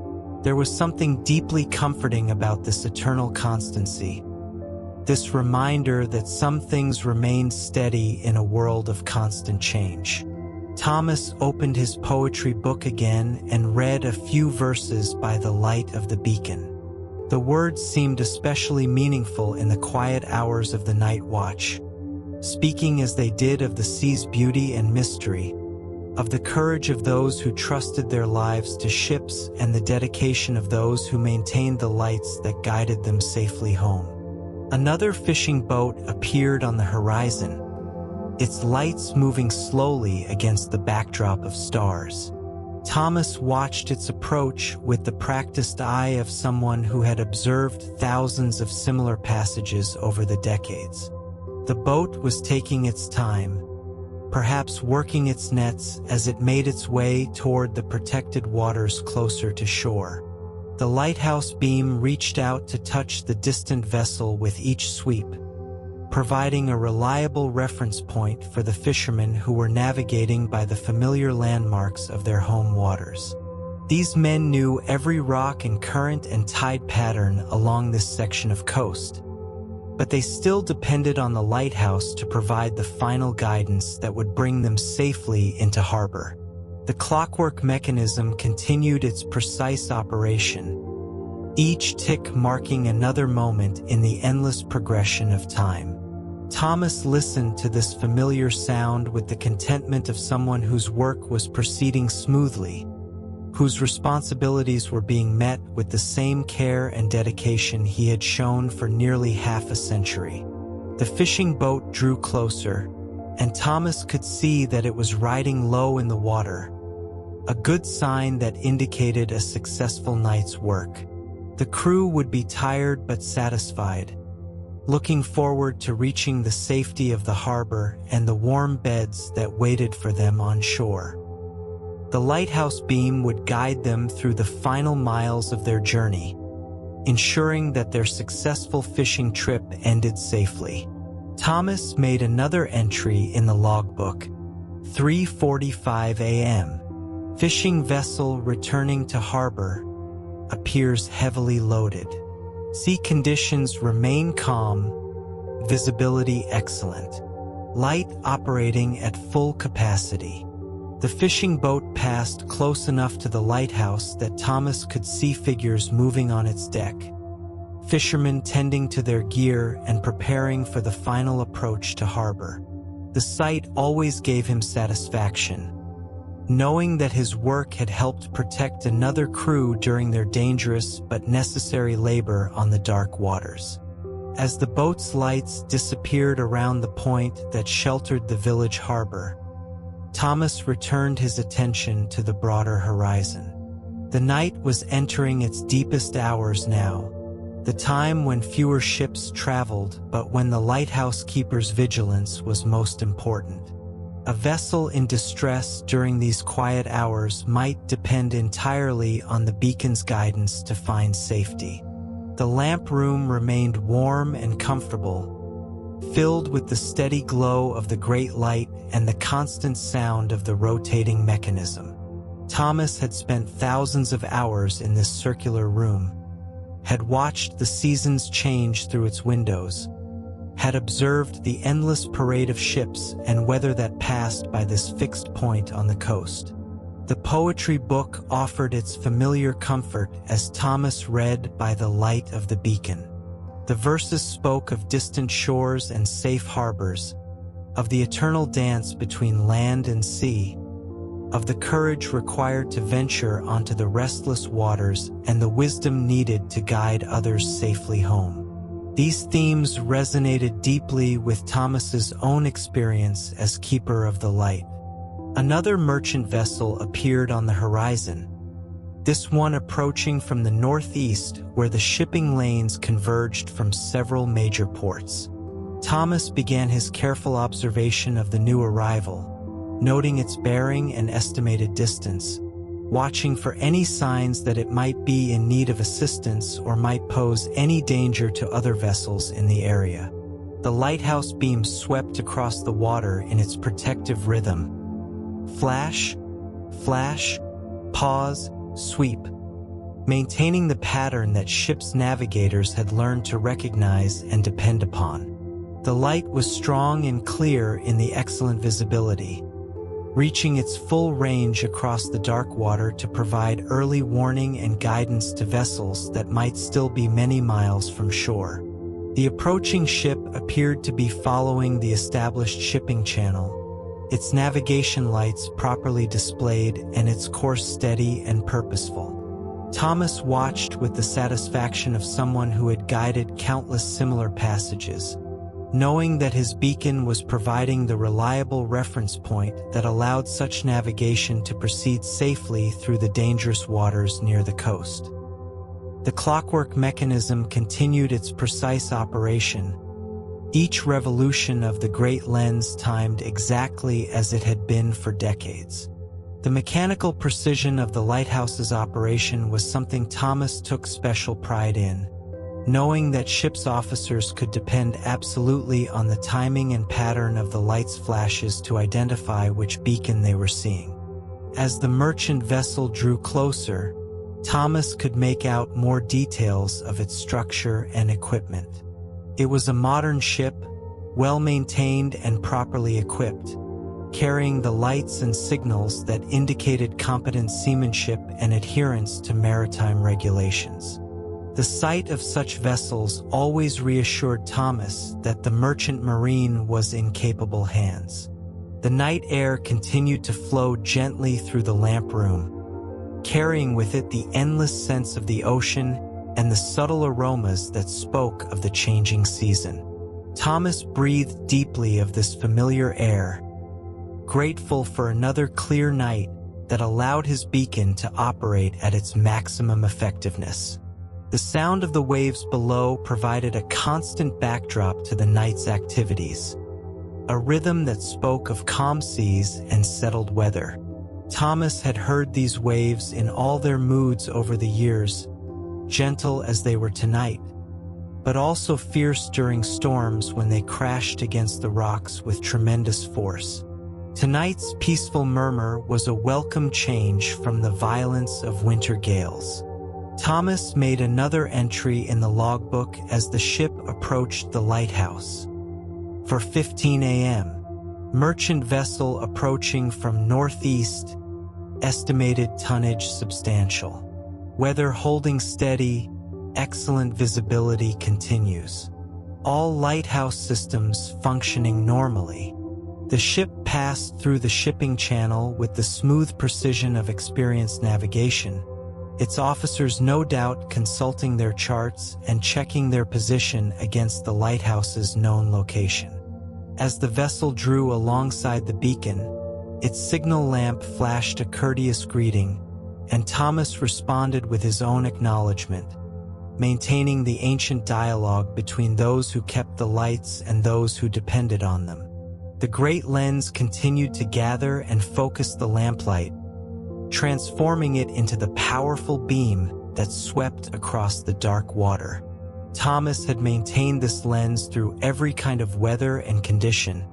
S1: There was something deeply comforting about this eternal constancy, this reminder that some things remained steady in a world of constant change. Thomas opened his poetry book again and read a few verses by the light of the beacon. The words seemed especially meaningful in the quiet hours of the night watch, speaking as they did of the sea's beauty and mystery, of the courage of those who trusted their lives to ships and the dedication of those who maintained the lights that guided them safely home. Another fishing boat appeared on the horizon, its lights moving slowly against the backdrop of stars. Thomas watched its approach with the practiced eye of someone who had observed thousands of similar passages over the decades. The boat was taking its time, perhaps working its nets as it made its way toward the protected waters closer to shore. The lighthouse beam reached out to touch the distant vessel with each sweep, providing a reliable reference point for the fishermen who were navigating by the familiar landmarks of their home waters. These men knew every rock and current and tide pattern along this section of coast, but they still depended on the lighthouse to provide the final guidance that would bring them safely into harbor. The clockwork mechanism continued its precise operation, each tick marking another moment in the endless progression of time. Thomas listened to this familiar sound with the contentment of someone whose work was proceeding smoothly, whose responsibilities were being met with the same care and dedication he had shown for nearly half a century. The fishing boat drew closer, and Thomas could see that it was riding low in the water, a good sign that indicated a successful night's work. The crew would be tired but satisfied, looking forward to reaching the safety of the harbor and the warm beds that waited for them on shore. The lighthouse beam would guide them through the final miles of their journey, ensuring that their successful fishing trip ended safely. Thomas made another entry in the logbook, 3:45 a.m. Fishing vessel returning to harbor, appears heavily loaded. Sea conditions remain calm, visibility excellent. Light operating at full capacity. The fishing boat passed close enough to the lighthouse that Thomas could see figures moving on its deck, fishermen tending to their gear and preparing for the final approach to harbor. The sight always gave him satisfaction, knowing that his work had helped protect another crew during their dangerous but necessary labor on the dark waters. As the boat's lights disappeared around the point that sheltered the village harbor, Thomas returned his attention to the broader horizon. The night was entering its deepest hours now, the time when fewer ships traveled but when the lighthouse keeper's vigilance was most important. A vessel in distress during these quiet hours might depend entirely on the beacon's guidance to find safety. The lamp room remained warm and comfortable, filled with the steady glow of the great light and the constant sound of the rotating mechanism. Thomas had spent thousands of hours in this circular room, had watched the seasons change through its windows, had observed the endless parade of ships and weather that passed by this fixed point on the coast. The poetry book offered its familiar comfort as Thomas read by the light of the beacon. The verses spoke of distant shores and safe harbors, of the eternal dance between land and sea, of the courage required to venture onto the restless waters and the wisdom needed to guide others safely home. These themes resonated deeply with Thomas's own experience as keeper of the light. Another merchant vessel appeared on the horizon, this one approaching from the northeast where the shipping lanes converged from several major ports. Thomas began his careful observation of the new arrival, noting its bearing and estimated distance, watching for any signs that it might be in need of assistance or might pose any danger to other vessels in the area. The lighthouse beam swept across the water in its protective rhythm. Flash, flash, pause, sweep, maintaining the pattern that ship's navigators had learned to recognize and depend upon. The light was strong and clear in the excellent visibility, reaching its full range across the dark water to provide early warning and guidance to vessels that might still be many miles from shore. The approaching ship appeared to be following the established shipping channel, its navigation lights properly displayed and its course steady and purposeful. Thomas watched with the satisfaction of someone who had guided countless similar passages, knowing that his beacon was providing the reliable reference point that allowed such navigation to proceed safely through the dangerous waters near the coast. The clockwork mechanism continued its precise operation, each revolution of the great lens timed exactly as it had been for decades. The mechanical precision of the lighthouse's operation was something Thomas took special pride in, knowing that ship's officers could depend absolutely on the timing and pattern of the light's flashes to identify which beacon they were seeing. As the merchant vessel drew closer, Thomas could make out more details of its structure and equipment. It was a modern ship, well-maintained and properly equipped, carrying the lights and signals that indicated competent seamanship and adherence to maritime regulations. The sight of such vessels always reassured Thomas that the merchant marine was in capable hands. The night air continued to flow gently through the lamp room, carrying with it the endless sense of the ocean and the subtle aromas that spoke of the changing season. Thomas breathed deeply of this familiar air, grateful for another clear night that allowed his beacon to operate at its maximum effectiveness. The sound of the waves below provided a constant backdrop to the night's activities, a rhythm that spoke of calm seas and settled weather. Thomas had heard these waves in all their moods over the years, gentle as they were tonight, but also fierce during storms when they crashed against the rocks with tremendous force. Tonight's peaceful murmur was a welcome change from the violence of winter gales. Thomas made another entry in the logbook as the ship approached the lighthouse. For 15 a.m., merchant vessel approaching from northeast, estimated tonnage substantial. Weather holding steady, excellent visibility continues. All lighthouse systems functioning normally. The ship passed through the shipping channel with the smooth precision of experienced navigation, its officers no doubt consulting their charts and checking their position against the lighthouse's known location. As the vessel drew alongside the beacon, its signal lamp flashed a courteous greeting, and Thomas responded with his own acknowledgement, maintaining the ancient dialogue between those who kept the lights and those who depended on them. The great lens continued to gather and focus the lamplight, transforming it into the powerful beam that swept across the dark water. Thomas had maintained this lens through every kind of weather and condition,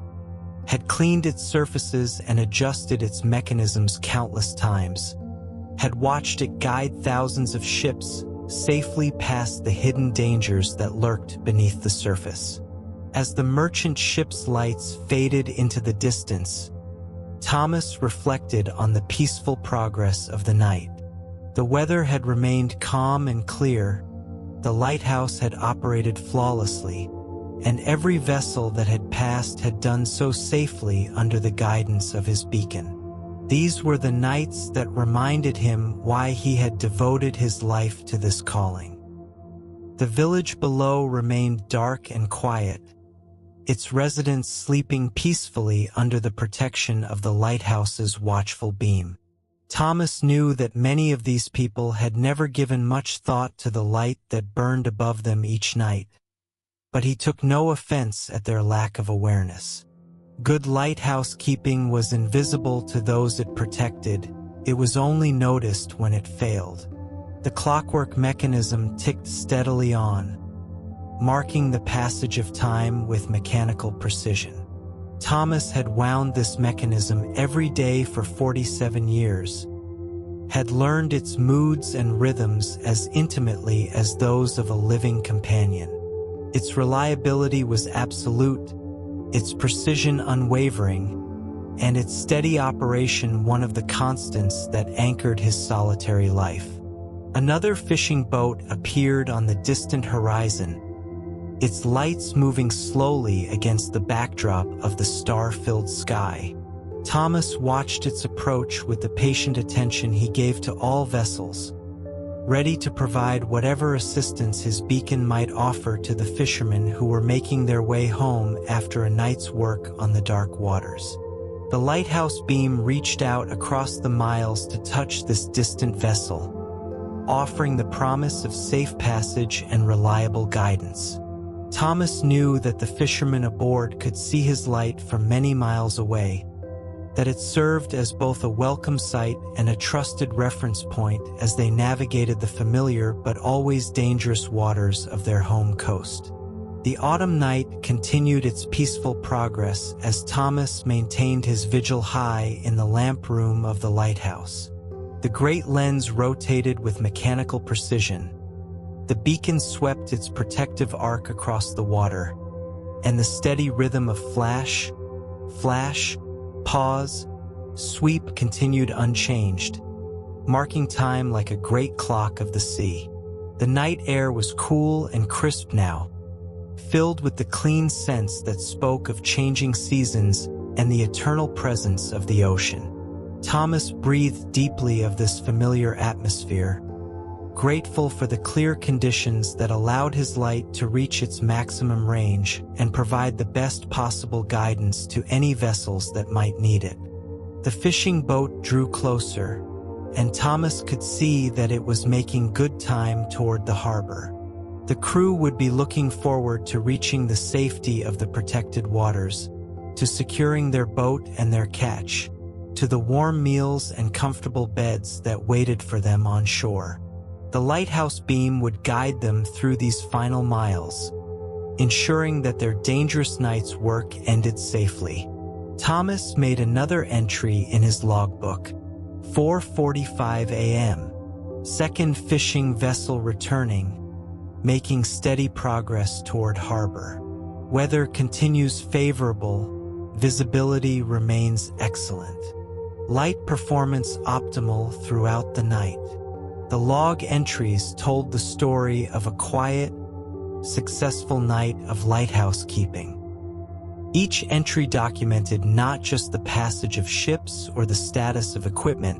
S1: had cleaned its surfaces and adjusted its mechanisms countless times, had watched it guide thousands of ships safely past the hidden dangers that lurked beneath the surface. As the merchant ship's lights faded into the distance, Thomas reflected on the peaceful progress of the night. The weather had remained calm and clear, the lighthouse had operated flawlessly, and every vessel that had passed had done so safely under the guidance of his beacon. These were the nights that reminded him why he had devoted his life to this calling. The village below remained dark and quiet, its residents sleeping peacefully under the protection of the lighthouse's watchful beam. Thomas knew that many of these people had never given much thought to the light that burned above them each night, but he took no offense at their lack of awareness. Good lighthouse keeping was invisible to those it protected, It was only noticed when it failed. The clockwork mechanism ticked steadily on, marking the passage of time with mechanical precision. Thomas had wound this mechanism every day for 47 years, had learned its moods and rhythms as intimately as those of a living companion. Its reliability was absolute, its precision unwavering, and its steady operation one of the constants that anchored his solitary life. Another fishing boat appeared on the distant horizon, its lights moving slowly against the backdrop of the star-filled sky. Thomas watched its approach with the patient attention he gave to all vessels, ready to provide whatever assistance his beacon might offer to the fishermen who were making their way home after a night's work on the dark waters. The lighthouse beam reached out across the miles to touch this distant vessel, offering the promise of safe passage and reliable guidance. Thomas knew that the fishermen aboard could see his light from many miles away, that it served as both a welcome sight and a trusted reference point as they navigated the familiar but always dangerous waters of their home coast. The autumn night continued its peaceful progress as Thomas maintained his vigil high in the lamp room of the lighthouse. The great lens rotated with mechanical precision. The beacon swept its protective arc across the water, and the steady rhythm of flash, flash, pause, sweep continued unchanged, marking time like a great clock of the sea. The night air was cool and crisp now, filled with the clean scents that spoke of changing seasons and the eternal presence of the ocean. Thomas breathed deeply of this familiar atmosphere, grateful for the clear conditions that allowed his light to reach its maximum range and provide the best possible guidance to any vessels that might need it. The fishing boat drew closer, and Thomas could see that it was making good time toward the harbor. The crew would be looking forward to reaching the safety of the protected waters, to securing their boat and their catch, to the warm meals and comfortable beds that waited for them on shore. The lighthouse beam would guide them through these final miles, ensuring that their dangerous night's work ended safely. Thomas made another entry in his logbook. 4:45 a.m. Second fishing vessel returning, making steady progress toward harbor. Weather continues favorable, visibility remains excellent. Light performance optimal throughout the night. The log entries told the story of a quiet, successful night of lighthouse keeping. Each entry documented not just the passage of ships or the status of equipment,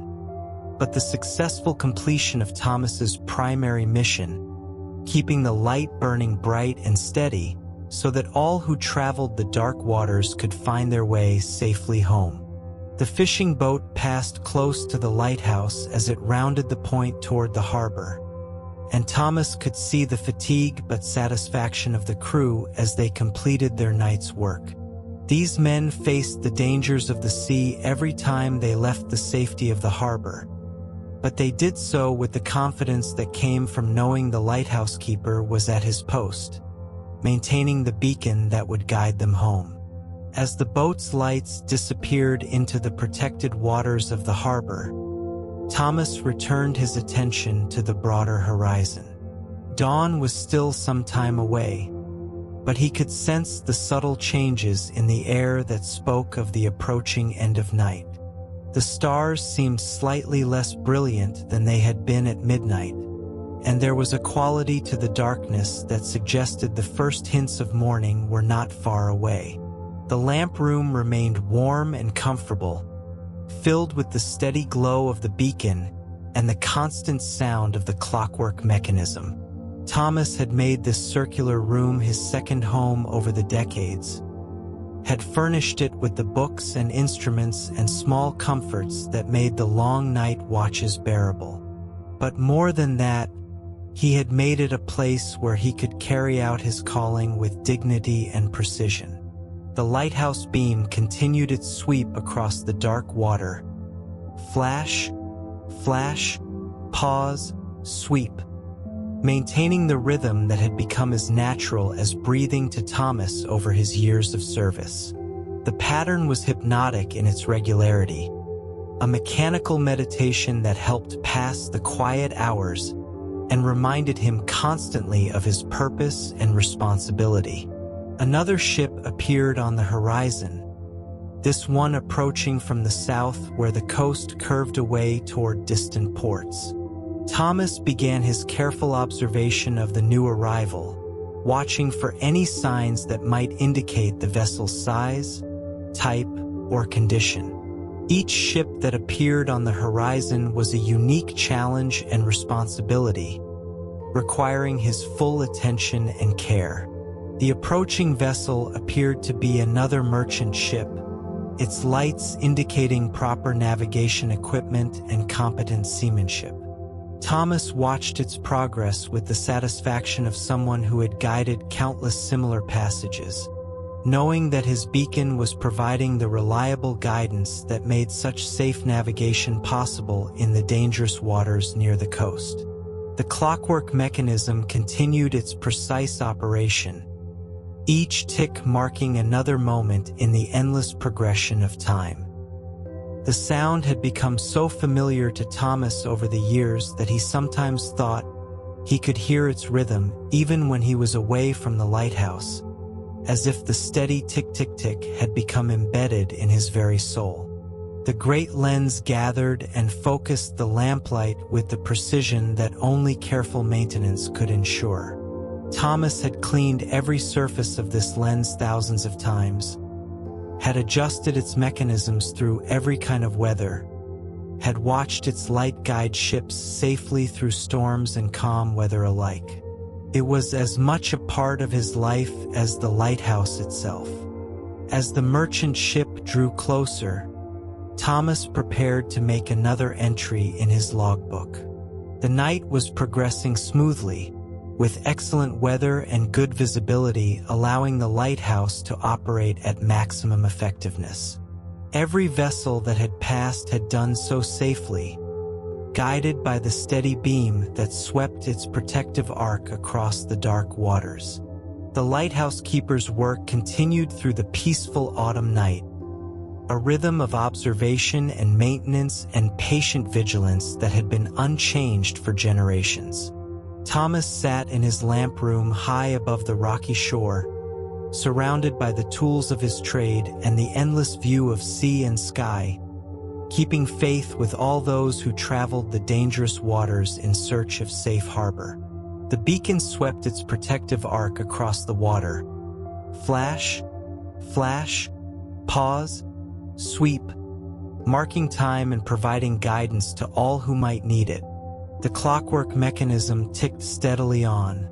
S1: but the successful completion of Thomas's primary mission, keeping the light burning bright and steady so that all who traveled the dark waters could find their way safely home. The fishing boat passed close to the lighthouse as it rounded the point toward the harbor, and Thomas could see the fatigue but satisfaction of the crew as they completed their night's work. These men faced the dangers of the sea every time they left the safety of the harbor, but they did so with the confidence that came from knowing the lighthouse keeper was at his post, maintaining the beacon that would guide them home. As the boat's lights disappeared into the protected waters of the harbor, Thomas returned his attention to the broader horizon. Dawn was still some time away, but he could sense the subtle changes in the air that spoke of the approaching end of night. The stars seemed slightly less brilliant than they had been at midnight, and there was a quality to the darkness that suggested the first hints of morning were not far away. The lamp room remained warm and comfortable, filled with the steady glow of the beacon and the constant sound of the clockwork mechanism. Thomas had made this circular room his second home over the decades, had furnished it with the books and instruments and small comforts that made the long night watches bearable. But more than that, he had made it a place where he could carry out his calling with dignity and precision. The lighthouse beam continued its sweep across the dark water. Flash, flash, pause, sweep, maintaining the rhythm that had become as natural as breathing to Thomas over his years of service. The pattern was hypnotic in its regularity, a mechanical meditation that helped pass the quiet hours and reminded him constantly of his purpose and responsibility. Another ship appeared on the horizon, this one approaching from the south where the coast curved away toward distant ports. Thomas began his careful observation of the new arrival, watching for any signs that might indicate the vessel's size, type, or condition. Each ship that appeared on the horizon was a unique challenge and responsibility, requiring his full attention and care. The approaching vessel appeared to be another merchant ship, its lights indicating proper navigation equipment and competent seamanship. Thomas watched its progress with the satisfaction of someone who had guided countless similar passages, knowing that his beacon was providing the reliable guidance that made such safe navigation possible in the dangerous waters near the coast. The clockwork mechanism continued its precise operation, each tick marking another moment in the endless progression of time. The sound had become so familiar to Thomas over the years that he sometimes thought he could hear its rhythm even when he was away from the lighthouse, as if the steady tick-tick-tick had become embedded in his very soul. The great lens gathered and focused the lamplight with the precision that only careful maintenance could ensure. Thomas had cleaned every surface of this lens thousands of times, had adjusted its mechanisms through every kind of weather, had watched its light guide ships safely through storms and calm weather alike. It was as much a part of his life as the lighthouse itself. As the merchant ship drew closer, Thomas prepared to make another entry in his logbook. The night was progressing smoothly, with excellent weather and good visibility allowing the lighthouse to operate at maximum effectiveness. Every vessel that had passed had done so safely, guided by the steady beam that swept its protective arc across the dark waters. The lighthouse keeper's work continued through the peaceful autumn night, a rhythm of observation and maintenance and patient vigilance that had been unchanged for generations. Thomas sat in his lamp room high above the rocky shore, surrounded by the tools of his trade and the endless view of sea and sky, keeping faith with all those who traveled the dangerous waters in search of safe harbor. The beacon swept its protective arc across the water. Flash, flash, pause, sweep, marking time and providing guidance to all who might need it. The clockwork mechanism ticked steadily on,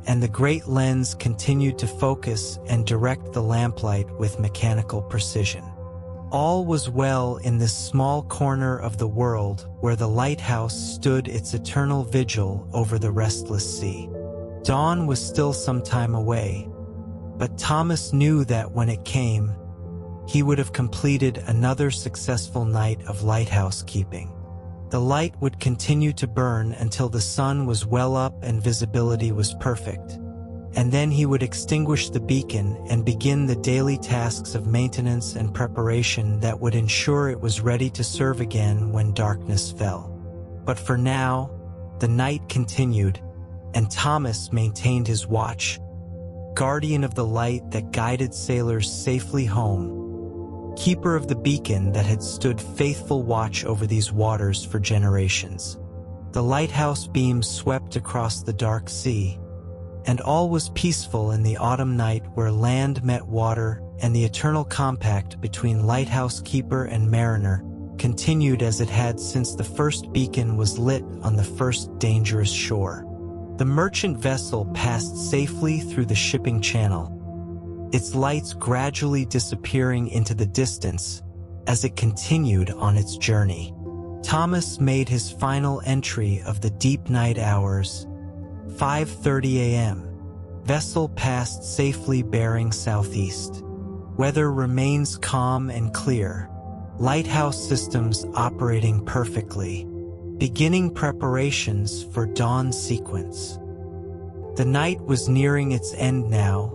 S1: and the great lens continued to focus and direct the lamplight with mechanical precision. All was well in this small corner of the world where the lighthouse stood its eternal vigil over the restless sea. Dawn was still some time away, but Thomas knew that when it came, he would have completed another successful night of lighthouse keeping. The light would continue to burn until the sun was well up and visibility was perfect, and then he would extinguish the beacon and begin the daily tasks of maintenance and preparation that would ensure it was ready to serve again when darkness fell. But for now, the night continued, and Thomas maintained his watch, guardian of the light that guided sailors safely home, keeper of the beacon that had stood faithful watch over these waters for generations. The lighthouse beams swept across the dark sea, and all was peaceful in the autumn night where land met water, and the eternal compact between lighthouse keeper and mariner continued as it had since the first beacon was lit on the first dangerous shore. The merchant vessel passed safely through the shipping channel, its lights gradually disappearing into the distance as it continued on its journey. Thomas made his final entry of the deep night hours. 5:30 a.m. Vessel passed safely bearing southeast. Weather remains calm and clear. Lighthouse systems operating perfectly. beginning preparations for dawn sequence. The night was nearing its end now,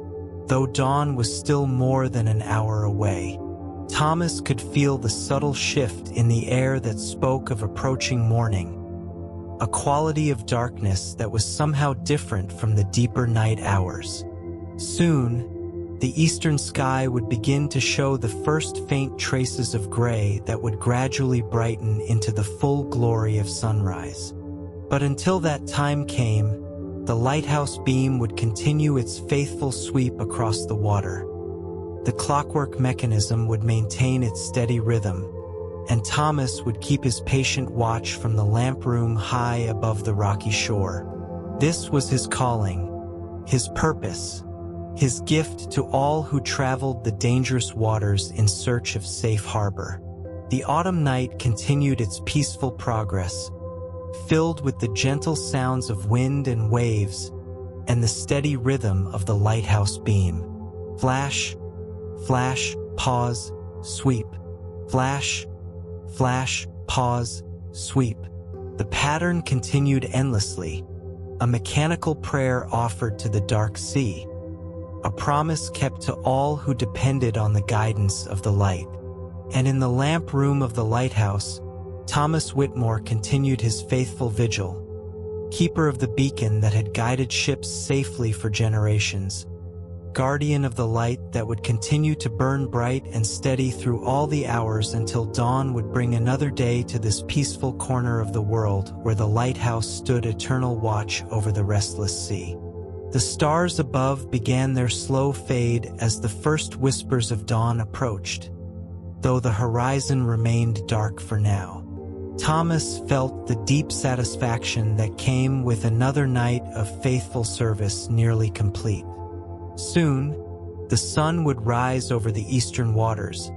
S1: though dawn was still more than an hour away. Thomas could feel the subtle shift in the air that spoke of approaching morning, a quality of darkness that was somehow different from the deeper night hours. Soon, the eastern sky would begin to show the first faint traces of gray that would gradually brighten into the full glory of sunrise. But until that time came, the lighthouse beam would continue its faithful sweep across the water. The clockwork mechanism would maintain its steady rhythm, and Thomas would keep his patient watch from the lamp room high above the rocky shore. This was his calling, his purpose, his gift to all who traveled the dangerous waters in search of safe harbor. The autumn night continued its peaceful progress, filled with the gentle sounds of wind and waves and the steady rhythm of the lighthouse beam. Flash, flash, pause, sweep. Flash, flash, pause, sweep. The pattern continued endlessly, a mechanical prayer offered to the dark sea, a promise kept to all who depended on the guidance of the light. And in the lamp room of the lighthouse, Thomas Whitmore continued his faithful vigil, keeper of the beacon that had guided ships safely for generations, guardian of the light that would continue to burn bright and steady through all the hours until dawn would bring another day to this peaceful corner of the world where the lighthouse stood eternal watch over the restless sea. The stars above began their slow fade as the first whispers of dawn approached, though the horizon remained dark for now. Thomas felt the deep satisfaction that came with another night of faithful service nearly complete. Soon, the sun would rise over the eastern waters,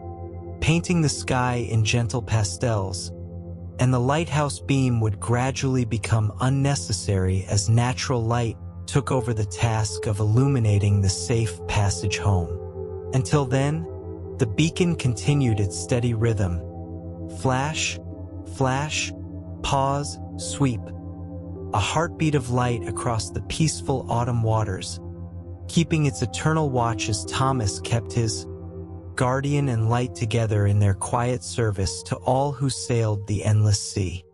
S1: painting the sky in gentle pastels, and the lighthouse beam would gradually become unnecessary as natural light took over the task of illuminating the safe passage home. Until then, the beacon continued its steady rhythm. Flash, flash, pause, sweep. A heartbeat of light across the peaceful autumn waters, keeping its eternal watch as Thomas kept his guardian and light together in their quiet service to all who sailed the endless sea.